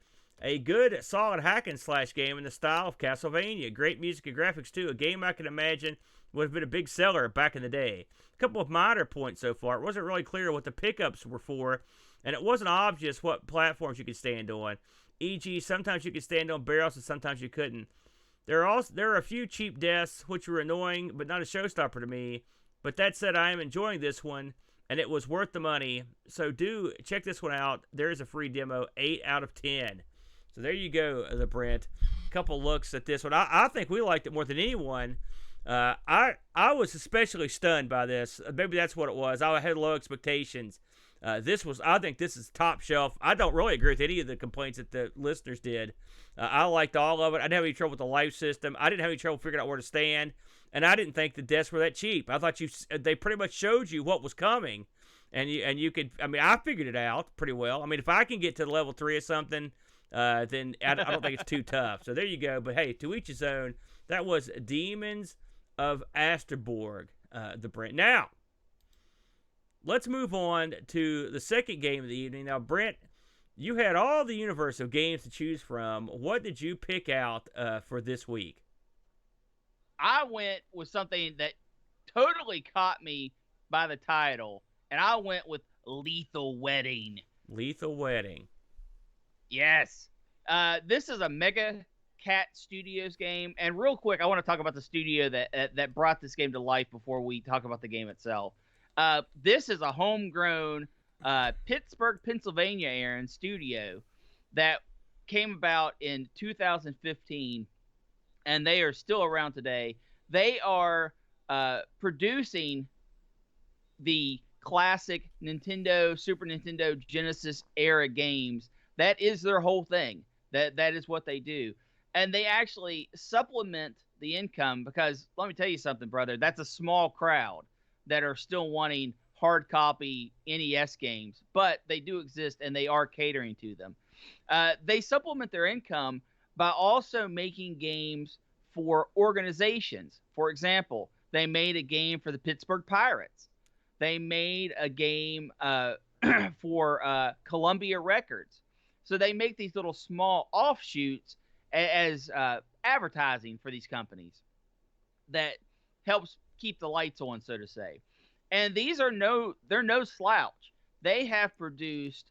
a good, solid hack and slash game in the style of Castlevania. Great music and graphics, too. A game I can imagine would have been a big seller back in the day. A couple of minor points so far. It wasn't really clear what the pickups were for, and it wasn't obvious what platforms you could stand on. E.g., sometimes you could stand on barrels and sometimes you couldn't. There are a few cheap deaths, which were annoying, but not a showstopper to me. But that said, I am enjoying this one, and it was worth the money. So do check this one out. There is a free demo, 8 out of 10. So there you go, the Brent. A couple looks at this one. I think we liked it more than anyone. I was especially stunned by this. Maybe that's what it was. I had low expectations. I think this is top shelf. I don't really agree with any of the complaints that the listeners did. I liked all of it. I didn't have any trouble with the life system. I didn't have any trouble figuring out where to stand. And I didn't think the deaths were that cheap. I thought they pretty much showed you what was coming. And you could, I figured it out pretty well. If I can get to level 3 or something, then I don't think it's too tough. So there you go. But hey, to each his own. That was Demons of Asteborg, the Brent. Now, let's move on to the second game of the evening. Now, Brent, you had all the universe of games to choose from. What did you pick out for this week? I went with something that totally caught me by the title, and I went with Lethal Wedding. Lethal Wedding. Yes. This is a Mega Cat Studios game. And real quick, I want to talk about the studio that brought this game to life before we talk about the game itself. This is a homegrown Pittsburgh, Pennsylvania, Aaron, studio that came about in 2015, and they are still around today. They are producing the classic Nintendo, Super Nintendo, Genesis era games. That is their whole thing. That is what they do. And they actually supplement the income because, let me tell you something, brother, that's a small crowd that are still wanting hard copy NES games, but they do exist and they are catering to them. They supplement their income by also making games for organizations. For example, they made a game for the Pittsburgh Pirates. They made a game for Columbia Records. So they make these little small offshoots as advertising for these companies that helps keep the lights on, so to say. And they're no slouch. They have produced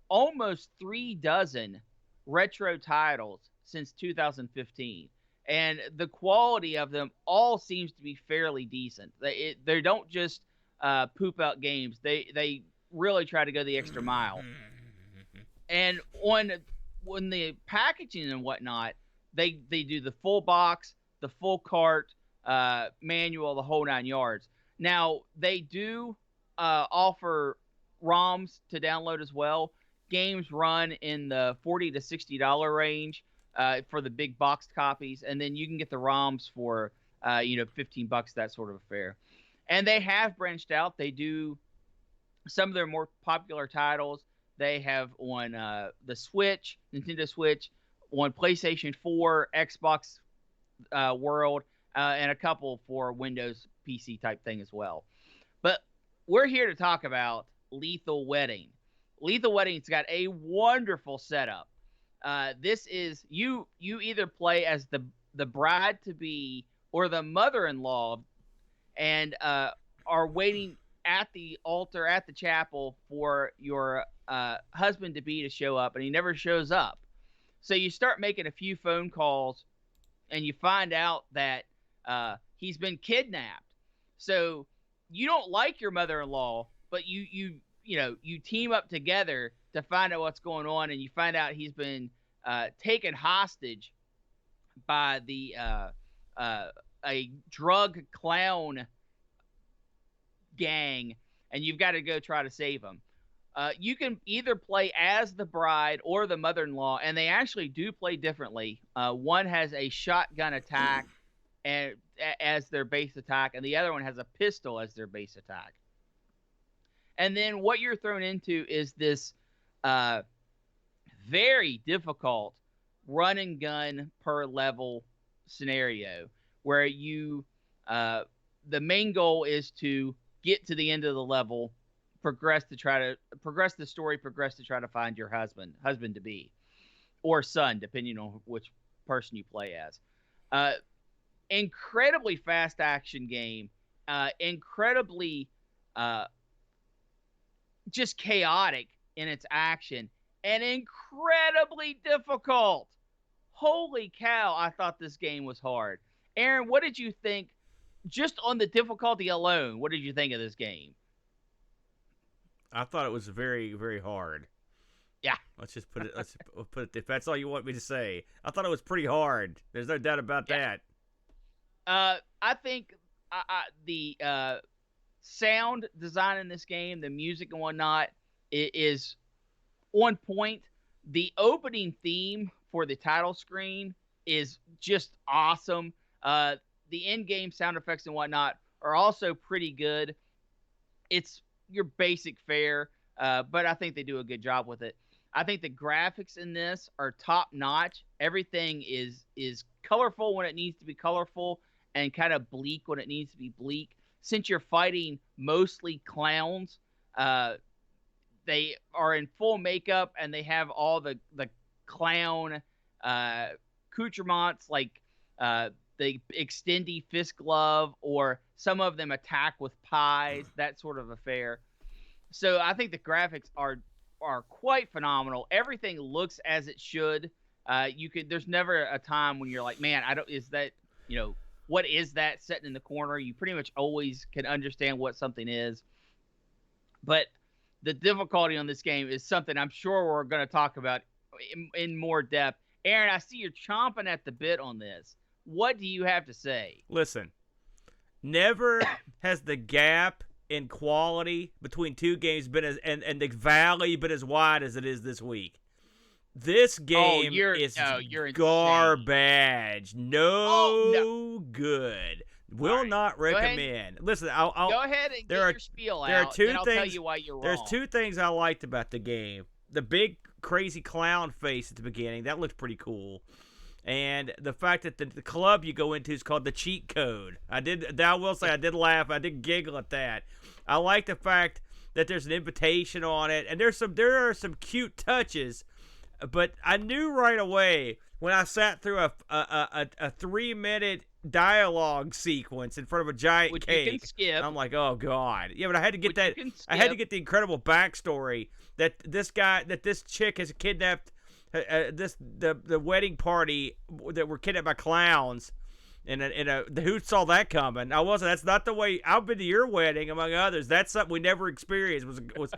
almost 36 retro titles since 2015. And the quality of them all seems to be fairly decent. They don't just poop out games. They really try to go the extra mile. And when the packaging and whatnot, they do the full box, the full cart, manual, the whole 9 yards. Now, they do offer ROMs to download as well. Games run in the $40 to $60 range for the big boxed copies, and then you can get the ROMs for $15, that sort of affair. And they have branched out. They do some of their more popular titles. They have on the Switch, Nintendo Switch, on PlayStation 4, Xbox World, and a couple for Windows PC type thing as well. But we're here to talk about Lethal Wedding. Lethal Wedding's got a wonderful setup. This is you either play as the bride-to-be or the mother-in-law, and are waiting at the altar, at the chapel, for your husband-to-be to show up, and he never shows up. So you start making a few phone calls, and you find out that he's been kidnapped. So you don't like your mother-in-law, but you team up together to find out what's going on, and you find out he's been taken hostage by a drug clown gang, and you've got to go try to save him. You can either play as the bride or the mother-in-law, and they actually do play differently. One has a shotgun attack and as their base attack, and the other one has a pistol as their base attack. And then what you're thrown into is this very difficult run and gun per level scenario, where the main goal is to get to the end of the level, progress the story, progress to try to find your husband to be, or son, depending on which person you play as. Incredibly fast action game, incredibly just chaotic in its action, and incredibly difficult. Holy cow, I thought this game was hard. Aaron, what did you think, just on the difficulty alone, what did you think of this game? I thought it was very, very hard. Yeah. Let's put it if that's all you want me to say. I thought it was pretty hard. There's no doubt about that. I think the sound design in this game, the music and whatnot, is on point. The opening theme for the title screen is just awesome. The in-game sound effects and whatnot are also pretty good. It's your basic fare, but I think they do a good job with it. I think the graphics in this are top-notch. Everything is colorful when it needs to be colorful, and kind of bleak when it needs to be bleak. Since you're fighting mostly clowns, they are in full makeup, and they have all the clown accoutrements, like the extendy fist glove, or some of them attack with pies, that sort of affair. So I think the graphics are quite phenomenal. Everything looks as it should. There's never a time when you're like, man, is that, what is that sitting in the corner? You pretty much always can understand what something is. But the difficulty on this game is something I'm sure we're going to talk about in more depth. Aaron, I see you're chomping at the bit on this. What do you have to say? Listen, never has the gap in quality between two games been and the valley been as wide as it is this week. This game is garbage. No good. Will not recommend. Listen, I'll go ahead and get your spiel out. I'll tell you why you're wrong. There's two things I liked about the game. The big crazy clown face at the beginning, that looked pretty cool. And the fact that the club you go into is called the Cheat Code. I will say I did laugh. I did giggle at that. I like the fact that there's an invitation on it, and there are some cute touches. But I knew right away when I sat through a 3-minute dialogue sequence in front of a giant cake. You can skip. I'm like, oh god, yeah. But I had to get that. I had to get the incredible backstory that this chick has kidnapped. The wedding party that were kidnapped by clowns, and who saw that coming? I wasn't. That's not the way. I've been to your wedding, among others. That's something we never experienced. Was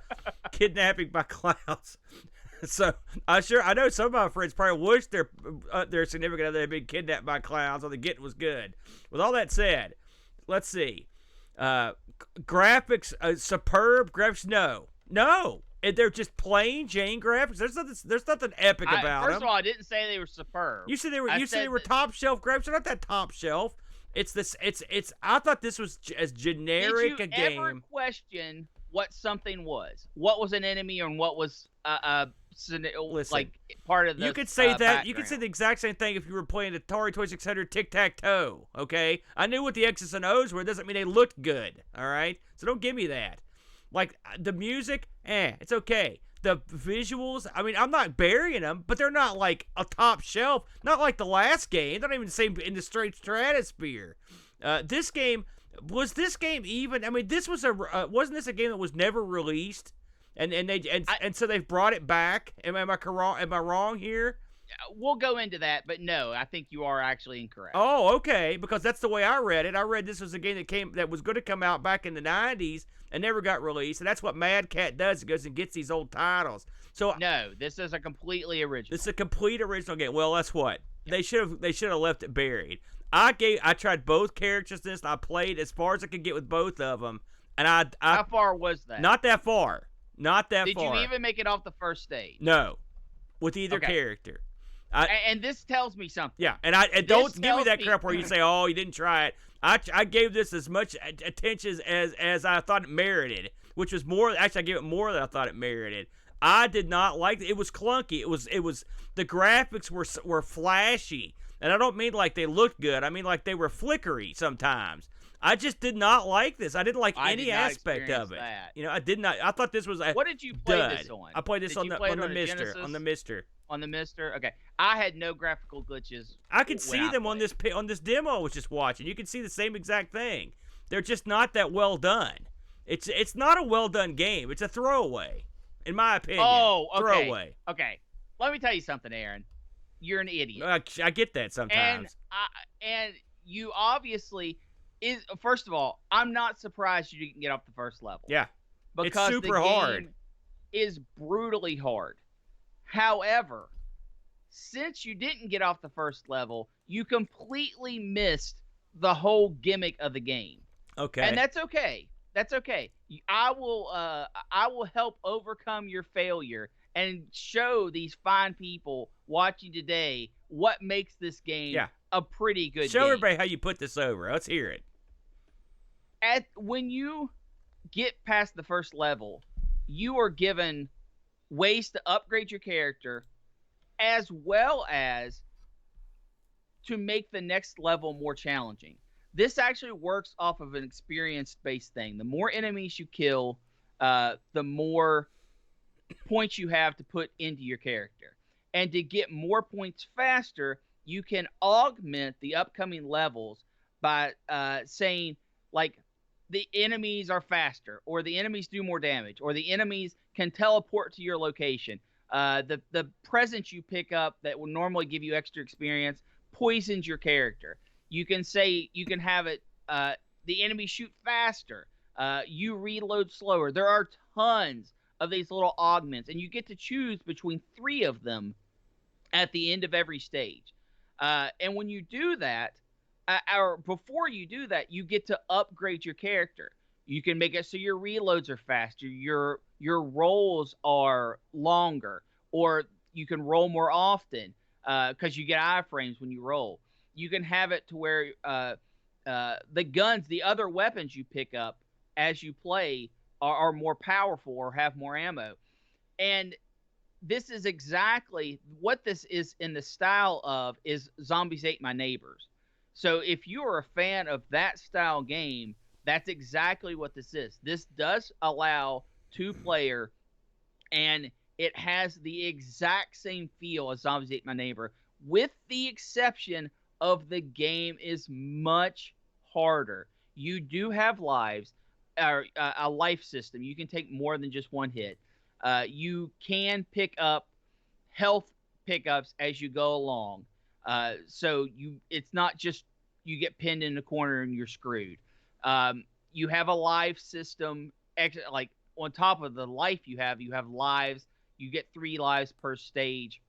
kidnapping by clowns. So I know some of my friends probably wish their significant other had been kidnapped by clowns, or the getting was good. With all that said, let's see. Graphics, superb graphics. No. They're just plain Jane graphics. There's nothing epic about them. First of all, I didn't say they were superb. You said they were top shelf graphics. They're not that top shelf. It's this. It's. I thought this was as generic a game. Did you ever question what something was? What was an enemy, and what was like part of the? You could say that. Background. You could say the exact same thing if you were playing Atari 2600 Tic Tac Toe. Okay, I knew what the X's and O's were. It doesn't mean they looked good. All right, so don't give me that. Like, the music, it's okay. The visuals, I mean, I'm not burying them, but they're not, like, a top shelf. Not like the last game. They're not even the same in the straight stratosphere. This game even, I mean, this was wasn't this a game that was never released? And so they've brought it back? Am I wrong here? We'll go into that, but no, I think you are actually incorrect. Oh, okay, because that's the way I read it. I read this was a game that was going to come out back in the 90s and never got released, and that's what Mad Cat does. It goes and gets these old titles. So no, this is a completely original. This is a complete original game. Well, that's what. They should have left it buried. I tried both characters this, and I played as far as I could get with both of them. And how far was that? Not that far. Did you even make it off the first stage? No, with either character. And this tells me something. Yeah, and don't give me that crap where you say, "Oh, you didn't try it." I gave this as much attention as I thought it merited, which was more. Actually, I gave it more than I thought it merited. I did not like it. It was clunky. It was the graphics were flashy, and I don't mean like they looked good. I mean like they were flickery sometimes. I just did not like this. I didn't like any aspect of it. That. I did not. I thought this was a What did you play dud. this on? I played this on the Mister. Genesis? On the Mister. On the Mister? Okay. I had no graphical glitches. I could see them on this demo I was just watching. You can see the same exact thing. They're just not that well done. It's not a well done game. It's a throwaway, in my opinion. Oh, okay. Throwaway. Okay. Let me tell you something, Aaron. You're an idiot. I get that sometimes. And you obviously first of all, I'm not surprised you didn't get off the first level. Yeah. Because it's super the game hard. Is brutally hard. However, since you didn't get off the first level, you completely missed the whole gimmick of the game. Okay. And that's okay. That's okay. I will help overcome your failure and show these fine people watching today what makes this game a pretty good game. Show everybody how you put this over. Let's hear it. When you get past the first level, you are given ways to upgrade your character as well as to make the next level more challenging. This actually works off of an experience-based thing. The more enemies you kill, the more points you have to put into your character. And to get more points faster, you can augment the upcoming levels by saying, like, the enemies are faster, or the enemies do more damage, or the enemies can teleport to your location. The presents you pick up that will normally give you extra experience poisons your character. You can have it. The enemies shoot faster. You reload slower. There are tons of these little augments, and you get to choose between 3 of them at the end of every stage. And when you do that, or before you do that, you get to upgrade your character. You can make it so your reloads are faster, your rolls are longer, or you can roll more often because you get iframes when you roll. You can have it to where the guns, the other weapons you pick up as you play are more powerful or have more ammo. And this is exactly what this is in the style of is Zombies Ate My Neighbors. So if you are a fan of that style game, that's exactly what this is. This does allow 2-player, and it has the exact same feel as Zombies Ate My Neighbor, with the exception of the game is much harder. You do have lives, a life system. You can take more than just 1 hit. You can pick up health pickups as you go along. So it's not just you get pinned in the corner and you're screwed. You have a life system, like on top of the life you have lives. You get 3 lives per stage.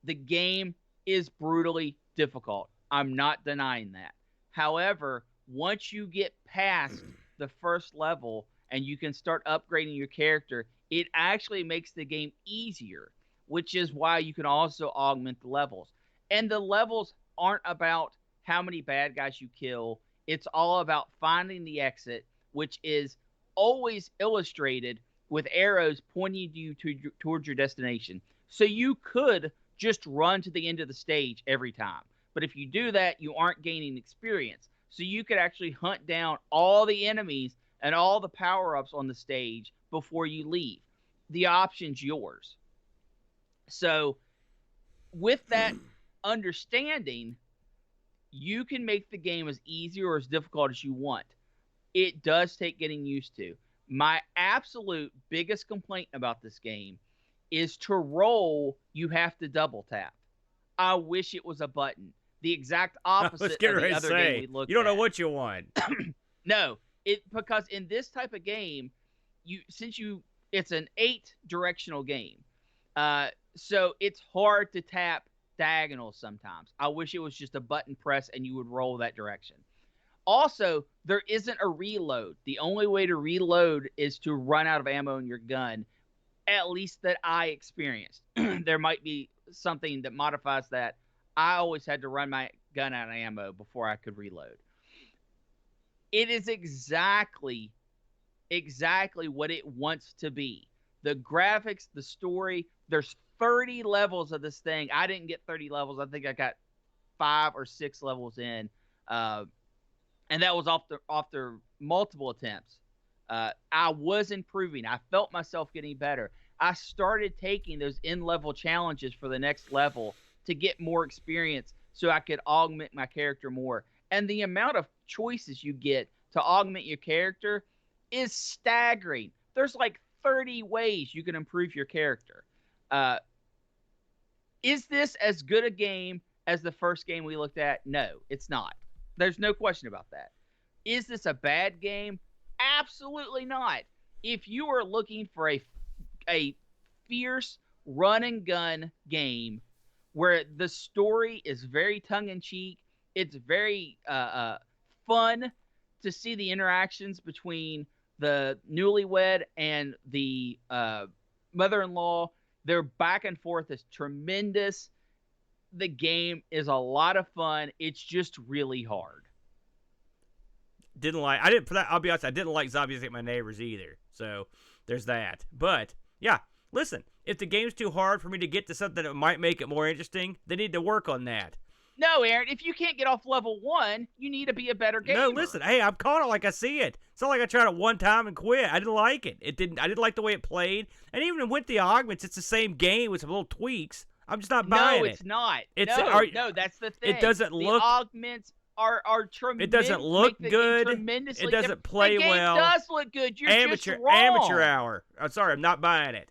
The game is brutally difficult. I'm not denying that. However, once you get past the first level and you can start upgrading your character, it actually makes the game easier, which is why you can also augment the levels. And the levels aren't about how many bad guys you kill. It's all about finding the exit, which is always illustrated with arrows pointing you towards your destination. So you could just run to the end of the stage every time. But if you do that, you aren't gaining experience. So you could actually hunt down all the enemies and all the power-ups on the stage before you leave. The option's yours. So with that understanding, you can make the game as easy or as difficult as you want. It does take getting used to. My absolute biggest complaint about this game is to roll, you have to double tap. I wish it was a button. The exact opposite of the other game we looked at. You don't know what you want. No, because in this type of game, it's an 8-directional game. So it's hard to tap diagonals sometimes. I wish it was just a button press and you would roll that direction. Also, there isn't a reload. The only way to reload is to run out of ammo in your gun, at least that I experienced. There might be something that modifies that. I always had to run my gun out of ammo before I could reload. It is exactly what it wants to be. The graphics, the story, there's 30 levels of this thing. I didn't get 30 levels. I think I got 5 or 6 levels in. And that was after multiple attempts. I was improving. I felt myself getting better. I started taking those in-level challenges for the next level to get more experience so I could augment my character more. And the amount of choices you get to augment your character is staggering. There's like 30 ways you can improve your character. Is this as good a game as the first game we looked at? No, it's not. There's no question about that. Is this a bad game? Absolutely not. If you are looking for a fierce run and gun game where the story is very tongue-in-cheek, it's very fun to see the interactions between the newlywed and the mother-in-law. Their back and forth is tremendous. The game is a lot of fun. It's just really hard. I'll be honest, I didn't like Zombies Ate My Neighbors either. So there's that. But yeah, listen, if the game's too hard for me to get to something that might make it more interesting, they need to work on that. No, Aaron, if you can't get off level 1, you need to be a better gamer. No, listen, hey, I'm calling it like I see it. It's not like I tried it one time and quit. I didn't like it. I didn't like the way it played. And even with the augments, it's the same game with some little tweaks. I'm just not buying it. No, it's not. No, that's the thing. It doesn't look. The augments are tremendous. It doesn't look good. It doesn't play well. The game does look good. You're just wrong. Amateur hour. I'm sorry, I'm not buying it.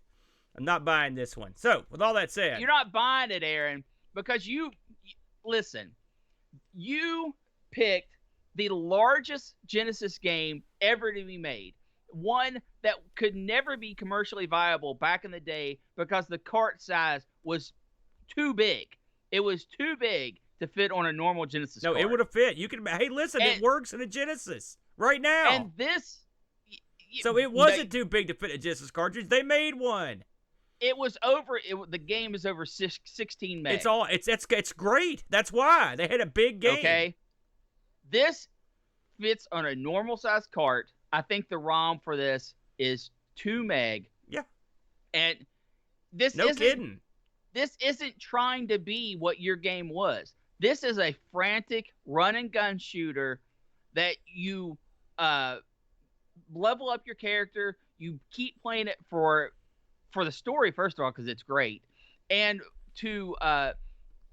I'm not buying this one. So, with all that said, You're not buying it, Aaron, because listen. You picked the largest Genesis game ever to be made. One that could never be commercially viable back in the day because the cart size was too big. It was too big to fit on a normal Genesis cart. No, it would have fit. You can. Hey, listen, it works in a Genesis right now. And this. So it wasn't too big to fit a Genesis cartridge. They made one. It was over. The game is over 16 meg. It's great. That's why they had a big game. Okay. This fits on a normal size cart. I think the ROM for this is 2 meg. Yeah. And this no kidding. This isn't trying to be what your game was. This is a frantic run and gun shooter that you level up your character. You keep playing it for the story, first of all, because it's great, and to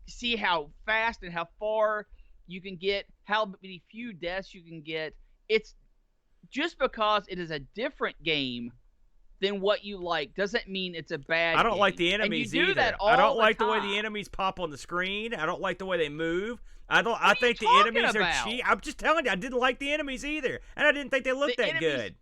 see how fast and how far you can get, how many few deaths you can get. It's just because it is a different game than what you like doesn't mean it's a bad game. I don't like the enemies and you do either. That all I don't like the way time. the enemies pop on the screen. I don't like the way they move. I think the talking enemies about? are cheap. I'm just telling you, I didn't like the enemies either, and I didn't think they looked that good.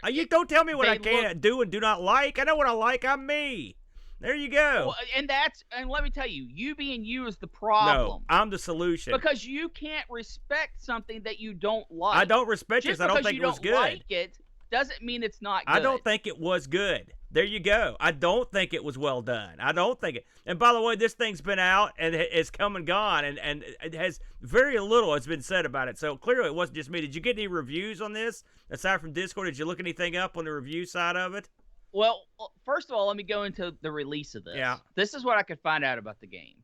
You don't tell me what I can't do and do not like. I know what I like. I'm me. There you go. Well, and let me tell you, you being you is the problem. No, I'm the solution. Because you can't respect something that you don't like. I don't respect it. I don't think it was good. Just because you don't like it doesn't mean it's not good. I don't think it was good. There you go. I don't think it was well done. I don't think it. And by the way, this thing's been out and it's come and gone, and it has very little has been said about it. So clearly it wasn't just me. Did you get any reviews on this aside from Discord? Did you look anything up on the review side of it? Well, first of all, let me go into the release of this. Yeah. This is what I could find out about the game.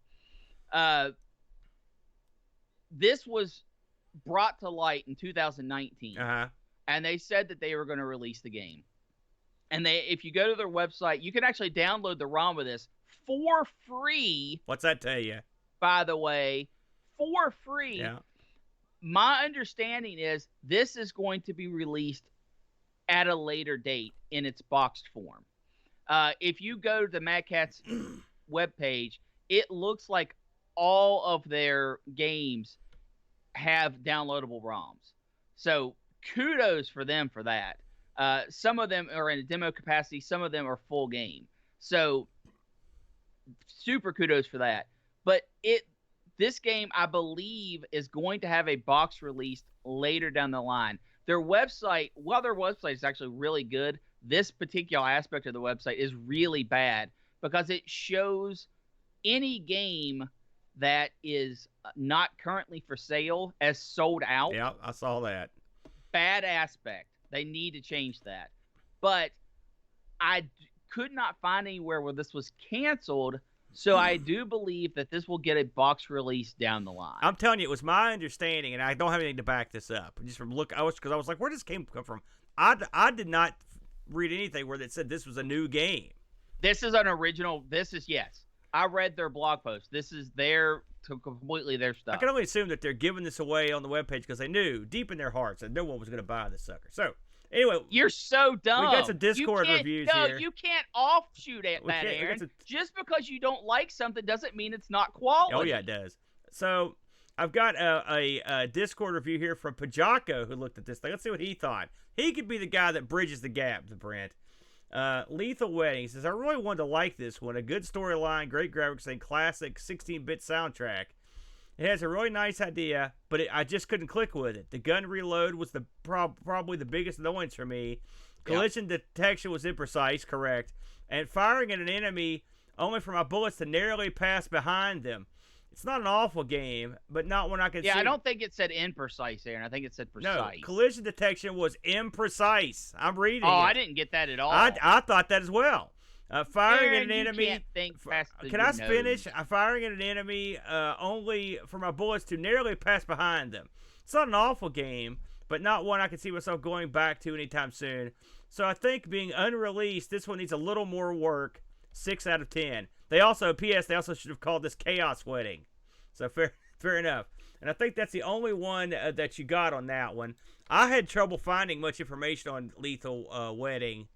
This was brought to light in 2019. Uh-huh. And they said that they were going to release the game. And if you go to their website, you can actually download the ROM of this for free. What's that tell you? By the way, for free. Yeah. My understanding is this is going to be released at a later date in its boxed form. If you go to the Mad Catz webpage, it looks like all of their games have downloadable ROMs. So kudos for them for that. Some of them are in a demo capacity. Some of them are full game. So super kudos for that. But this game, I believe, is going to have a box released later down the line. Their website, while their website is actually really good, this particular aspect of the website is really bad because it shows any game that is not currently for sale as sold out. Yeah, I saw that. Bad aspect. They need to change that. But I could not find anywhere where this was canceled, so I do believe that this will get a box release down the line. I'm telling you, it was my understanding, and I don't have anything to back this up. Just from because I was like, where does this game come from? I did not read anything where it said this was a new game. This is an original. Yes. I read their blog post. This is completely their stuff. I can only assume that they're giving this away on the webpage because they knew deep in their hearts that no one was going to buy this sucker. So, anyway. You're so dumb. We got some Discord reviews here. No, you can't offshoot at that, Aaron. Just because you don't like something doesn't mean it's not quality. Oh, yeah, it does. So, I've got a Discord review here from Pajako who looked at this thing. Let's see what he thought. He could be the guy that bridges the gap to Brent. Lethal Wedding says, I really wanted to like this one. A good storyline, great graphics, and classic 16-bit soundtrack. It has a really nice idea, but I just couldn't click with it. The gun reload was probably the biggest annoyance for me. Collision detection was imprecise, correct. And firing at an enemy only for my bullets to narrowly pass behind them. It's not an awful game, but not one I could see. Yeah, I don't think it said imprecise, Aaron. I think it said precise. No, collision detection was imprecise. I'm reading it. I didn't get that at all. I thought that as well. Firing Aaron, at an enemy. You can't think fast Can I finish? Firing at an enemy only for my bullets to narrowly pass behind them. It's not an awful game, but not one I can see myself going back to anytime soon. So I think being unreleased, this one needs a little more work. 6 out of 10. They also should have called this Chaos Wedding. So fair enough. And I think that's the only one that you got on that one. I had trouble finding much information on Lethal Wedding.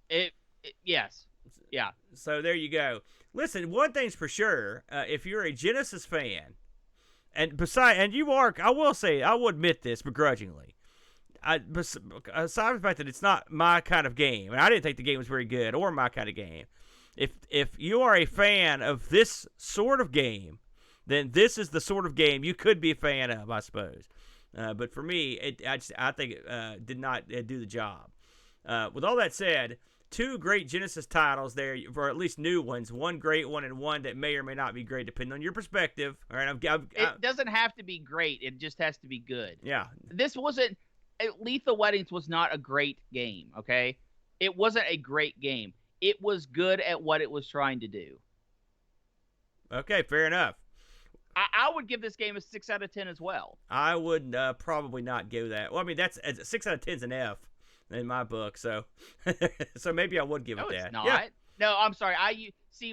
Yes. Yeah. So there you go. Listen, one thing's for sure. If you're a Genesis fan, and you are, I will say, I will admit this begrudgingly. Aside from the fact that it's not my kind of game, and I didn't think the game was very good or my kind of game. If you are a fan of this sort of game, then this is the sort of game you could be a fan of, I suppose. But for me, I think it did not do the job. With all that said, 2 great Genesis titles there, or at least new ones. One great one and one that may or may not be great, depending on your perspective. All right, it doesn't have to be great. It just has to be good. Yeah. This wasn't. Lethal Weddings was not a great game. Okay, it wasn't a great game. It was good at what it was trying to do. Okay, fair enough. I would give this game a 6 out of 10 as well. I would probably not give that. Well, I mean, that's 6 out of 10 is an F in my book, so so maybe I would give it that. No, it's not. Yeah. No, I'm sorry.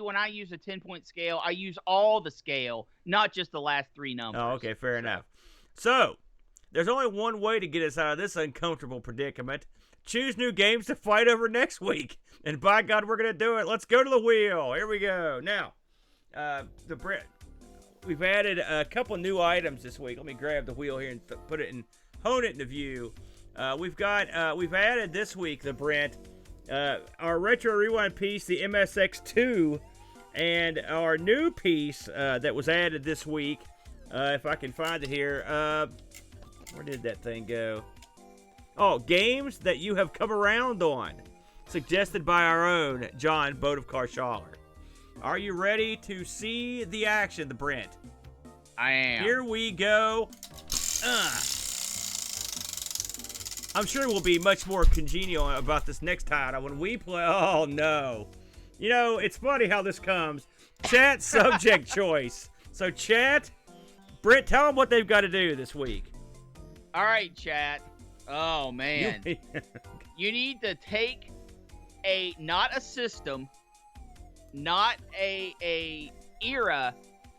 When I use a 10-point scale, I use all the scale, not just the last 3 numbers. Oh, okay, fair enough. So, there's only one way to get us out of this uncomfortable predicament. Choose new games to fight over next week. And by God, we're going to do it. Let's go to the wheel. Here we go. Now, we've added a couple new items this week. Let me grab the wheel here and put it and hone it into view. We've added this week, our Retro Rewind piece, the MSX2, and our new piece that was added this week, if I can find it here. Where did that thing go? Oh, games that you have come around on, suggested by our own John Bodovkar-Schaller. Are you ready to see the action, Brent? I am. Here we go. I'm sure we'll be much more congenial about this next title when we play. Oh, no. You know, it's funny how this comes. Chat subject choice. So, chat, Brent, tell them what they've got to do this week. All right, chat. Oh, man. You need to take not a system, not a era,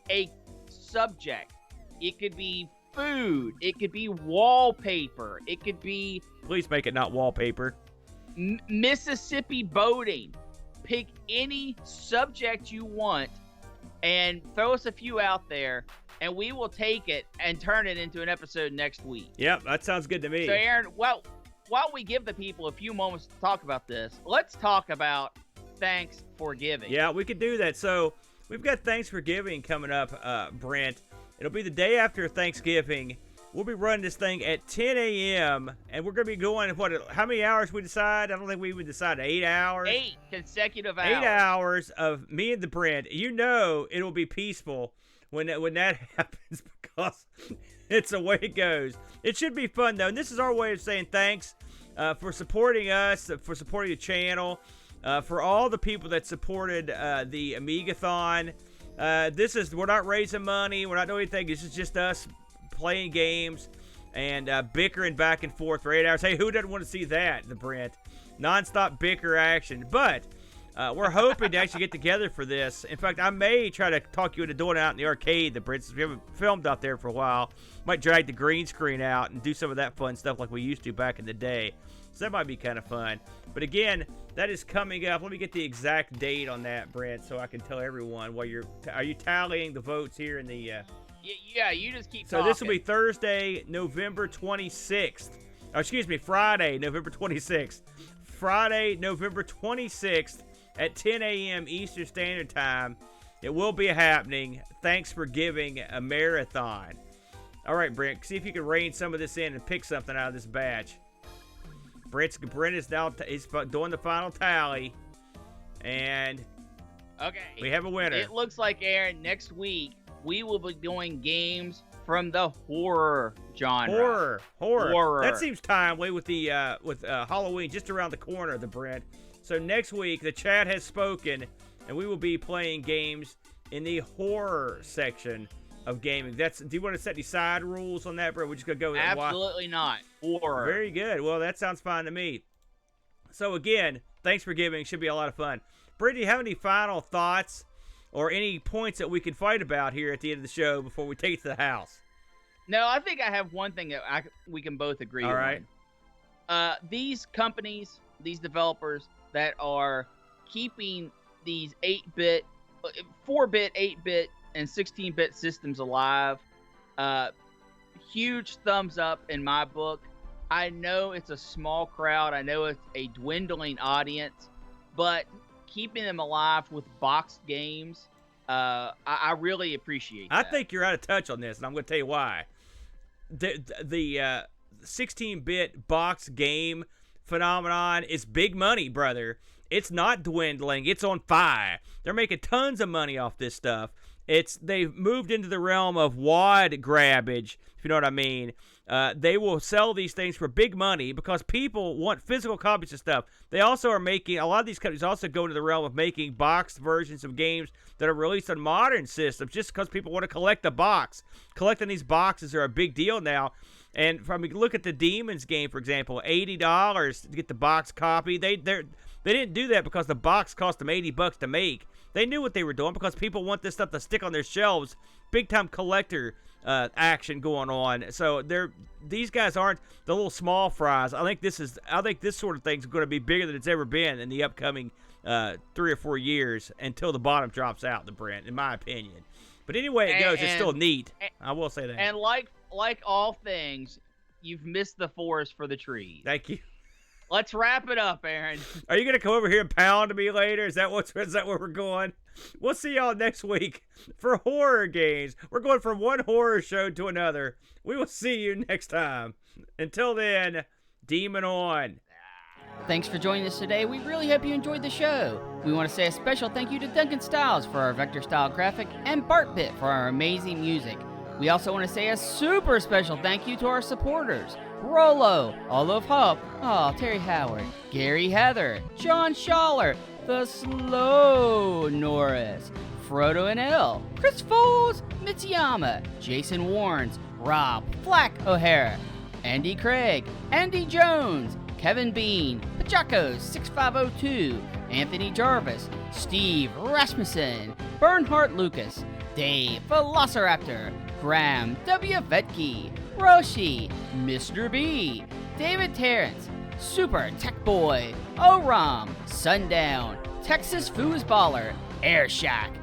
a subject. It could be food. It could be wallpaper. It could be... Please make it not wallpaper. Mississippi boating. Pick any subject you want and throw us a few out there, and we will take it and turn it into an episode next week. Yep, that sounds good to me. So, Aaron, while we give the people a few moments to talk about this, let's talk about Thanks for Giving. Yeah, we could do that. So, we've got Thanks for Giving coming up, Brent. It'll be the day after Thanksgiving. We'll be running this thing at 10 a.m., and we're going to be going, how many hours we decide? I don't think we even decided. 8 hours? 8 consecutive hours. 8 hours of me and the Brent. You know it'll be peaceful when that happens because it's the way it goes. It should be fun, though, and this is our way of saying thanks for supporting us, for supporting the channel, for all the people that supported the Amigathon. We're not raising money. We're not doing anything. This is just us playing games and bickering back and forth for 8 hours. Hey, who doesn't want to see that, the Brent? Non-stop bicker action. But we're hoping to actually get together for this. In fact, I may try to talk you into doing it out in the arcade, the Brent, since we haven't filmed out there for a while. Might drag the green screen out and do some of that fun stuff like we used to back in the day. So that might be kind of fun. But again, that is coming up. Let me get the exact date on that, Brent, so I can tell everyone while are you tallying the votes here in the... Yeah, you just keep talking. So this will be Thursday, November 26th. Oh, excuse me, Friday, November 26th. Friday, November 26th at 10 a.m. Eastern Standard Time. It will be happening. Thanks for Giving a marathon. All right, Brent, see if you can rein some of this in and pick something out of this batch. Brent is now he's doing the final tally, and okay, we have a winner. It looks like, Aaron, next week we will be doing games from the horror genre. Horror. That seems timely with the Halloween just around the corner, the Brent. So next week the chat has spoken, and we will be playing games in the horror section of gaming. Do you want to set any side rules on that, Brent? We're just gonna go. Absolutely not. Horror. Very good. Well, that sounds fine to me. So again, Thanks for Giving. Should be a lot of fun. Brent, do you have any final thoughts or any points that we can fight about here at the end of the show before we take it to the house? No, I think I have one thing that we can both agree on. All right. These companies, these developers that are keeping these 8-bit, 4-bit, 8-bit, and 16-bit systems alive. Huge thumbs up in my book. I know it's a small crowd. I know it's a dwindling audience, but keeping them alive with boxed games, I really appreciate that. I think you're out of touch on this, and I'm going to tell you why. The 16-bit box game phenomenon is big money, brother. It's not dwindling. It's on fire. They're making tons of money off this stuff. They've moved into the realm of wad grabbage, if you know what I mean. They will sell these things for big money because people want physical copies of stuff. They also are making, a lot of these companies also go into the realm of making boxed versions of games that are released on modern systems just because people want to collect the box. Collecting these boxes are a big deal now. And from look at the Demons game, for example, $80 to get the box copy. They didn't do that because the box cost them $80 to make. They knew what they were doing because people want this stuff to stick on their shelves. Big time collector action going on. So these guys aren't the little small fries. I think this sort of thing is going to be bigger than it's ever been in the upcoming 3 or 4 years until the bottom drops out, the Brent, in my opinion. But anyway it goes, it's still neat. I will say that. And like all things, you've missed the forest for the trees. Thank you. Let's wrap it up, Aaron. Are you gonna come over here and pound me later? Is that where we're going? We'll see y'all next week for horror games. We're going from one horror show to another. We will see you next time. Until then, Demon on. Thanks for joining us today. We really hope you enjoyed the show. We want to say a special thank you to Duncan Styles for our vector style graphic and Bartbit for our amazing music. We also want to say a super special thank you to our supporters. Rolo, Olaf Hupp, Terry Howard, Gary Heather, John Schaller, The Slow Norris, Frodo and L, Chris Foles, Mitsuyama, Jason Warnes, Rob Flack O'Hara, Andy Craig, Andy Jones, Kevin Bean, Pachacos 6502, Anthony Jarvis, Steve Rasmussen, Bernhardt Lucas, Dave Velociraptor, Graham W. Vetke, Roshi, Mr. B, David Terrence, Super Tech Boy, Oram, Sundown, Texas Foosballer, Airshack,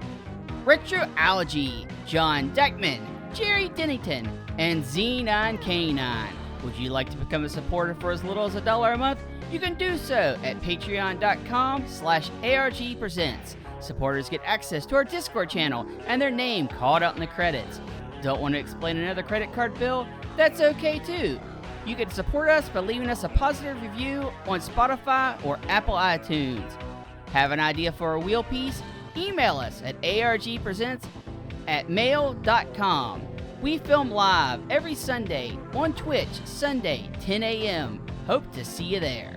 Retroallergy, John Deckman, Jerry Dennington, and Z9K9. Would you like to become a supporter for as little as $1 a month? You can do so at patreon.com/ARG Presents. Supporters get access to our Discord channel and their name called out in the credits. Don't want to explain another credit card bill? That's okay too. You can support us by leaving us a positive review on Spotify or Apple iTunes. Have an idea for a wheel piece? Email us at argpresents@mail.com. We film live every Sunday on Twitch, Sunday, 10 a.m. Hope to see you there.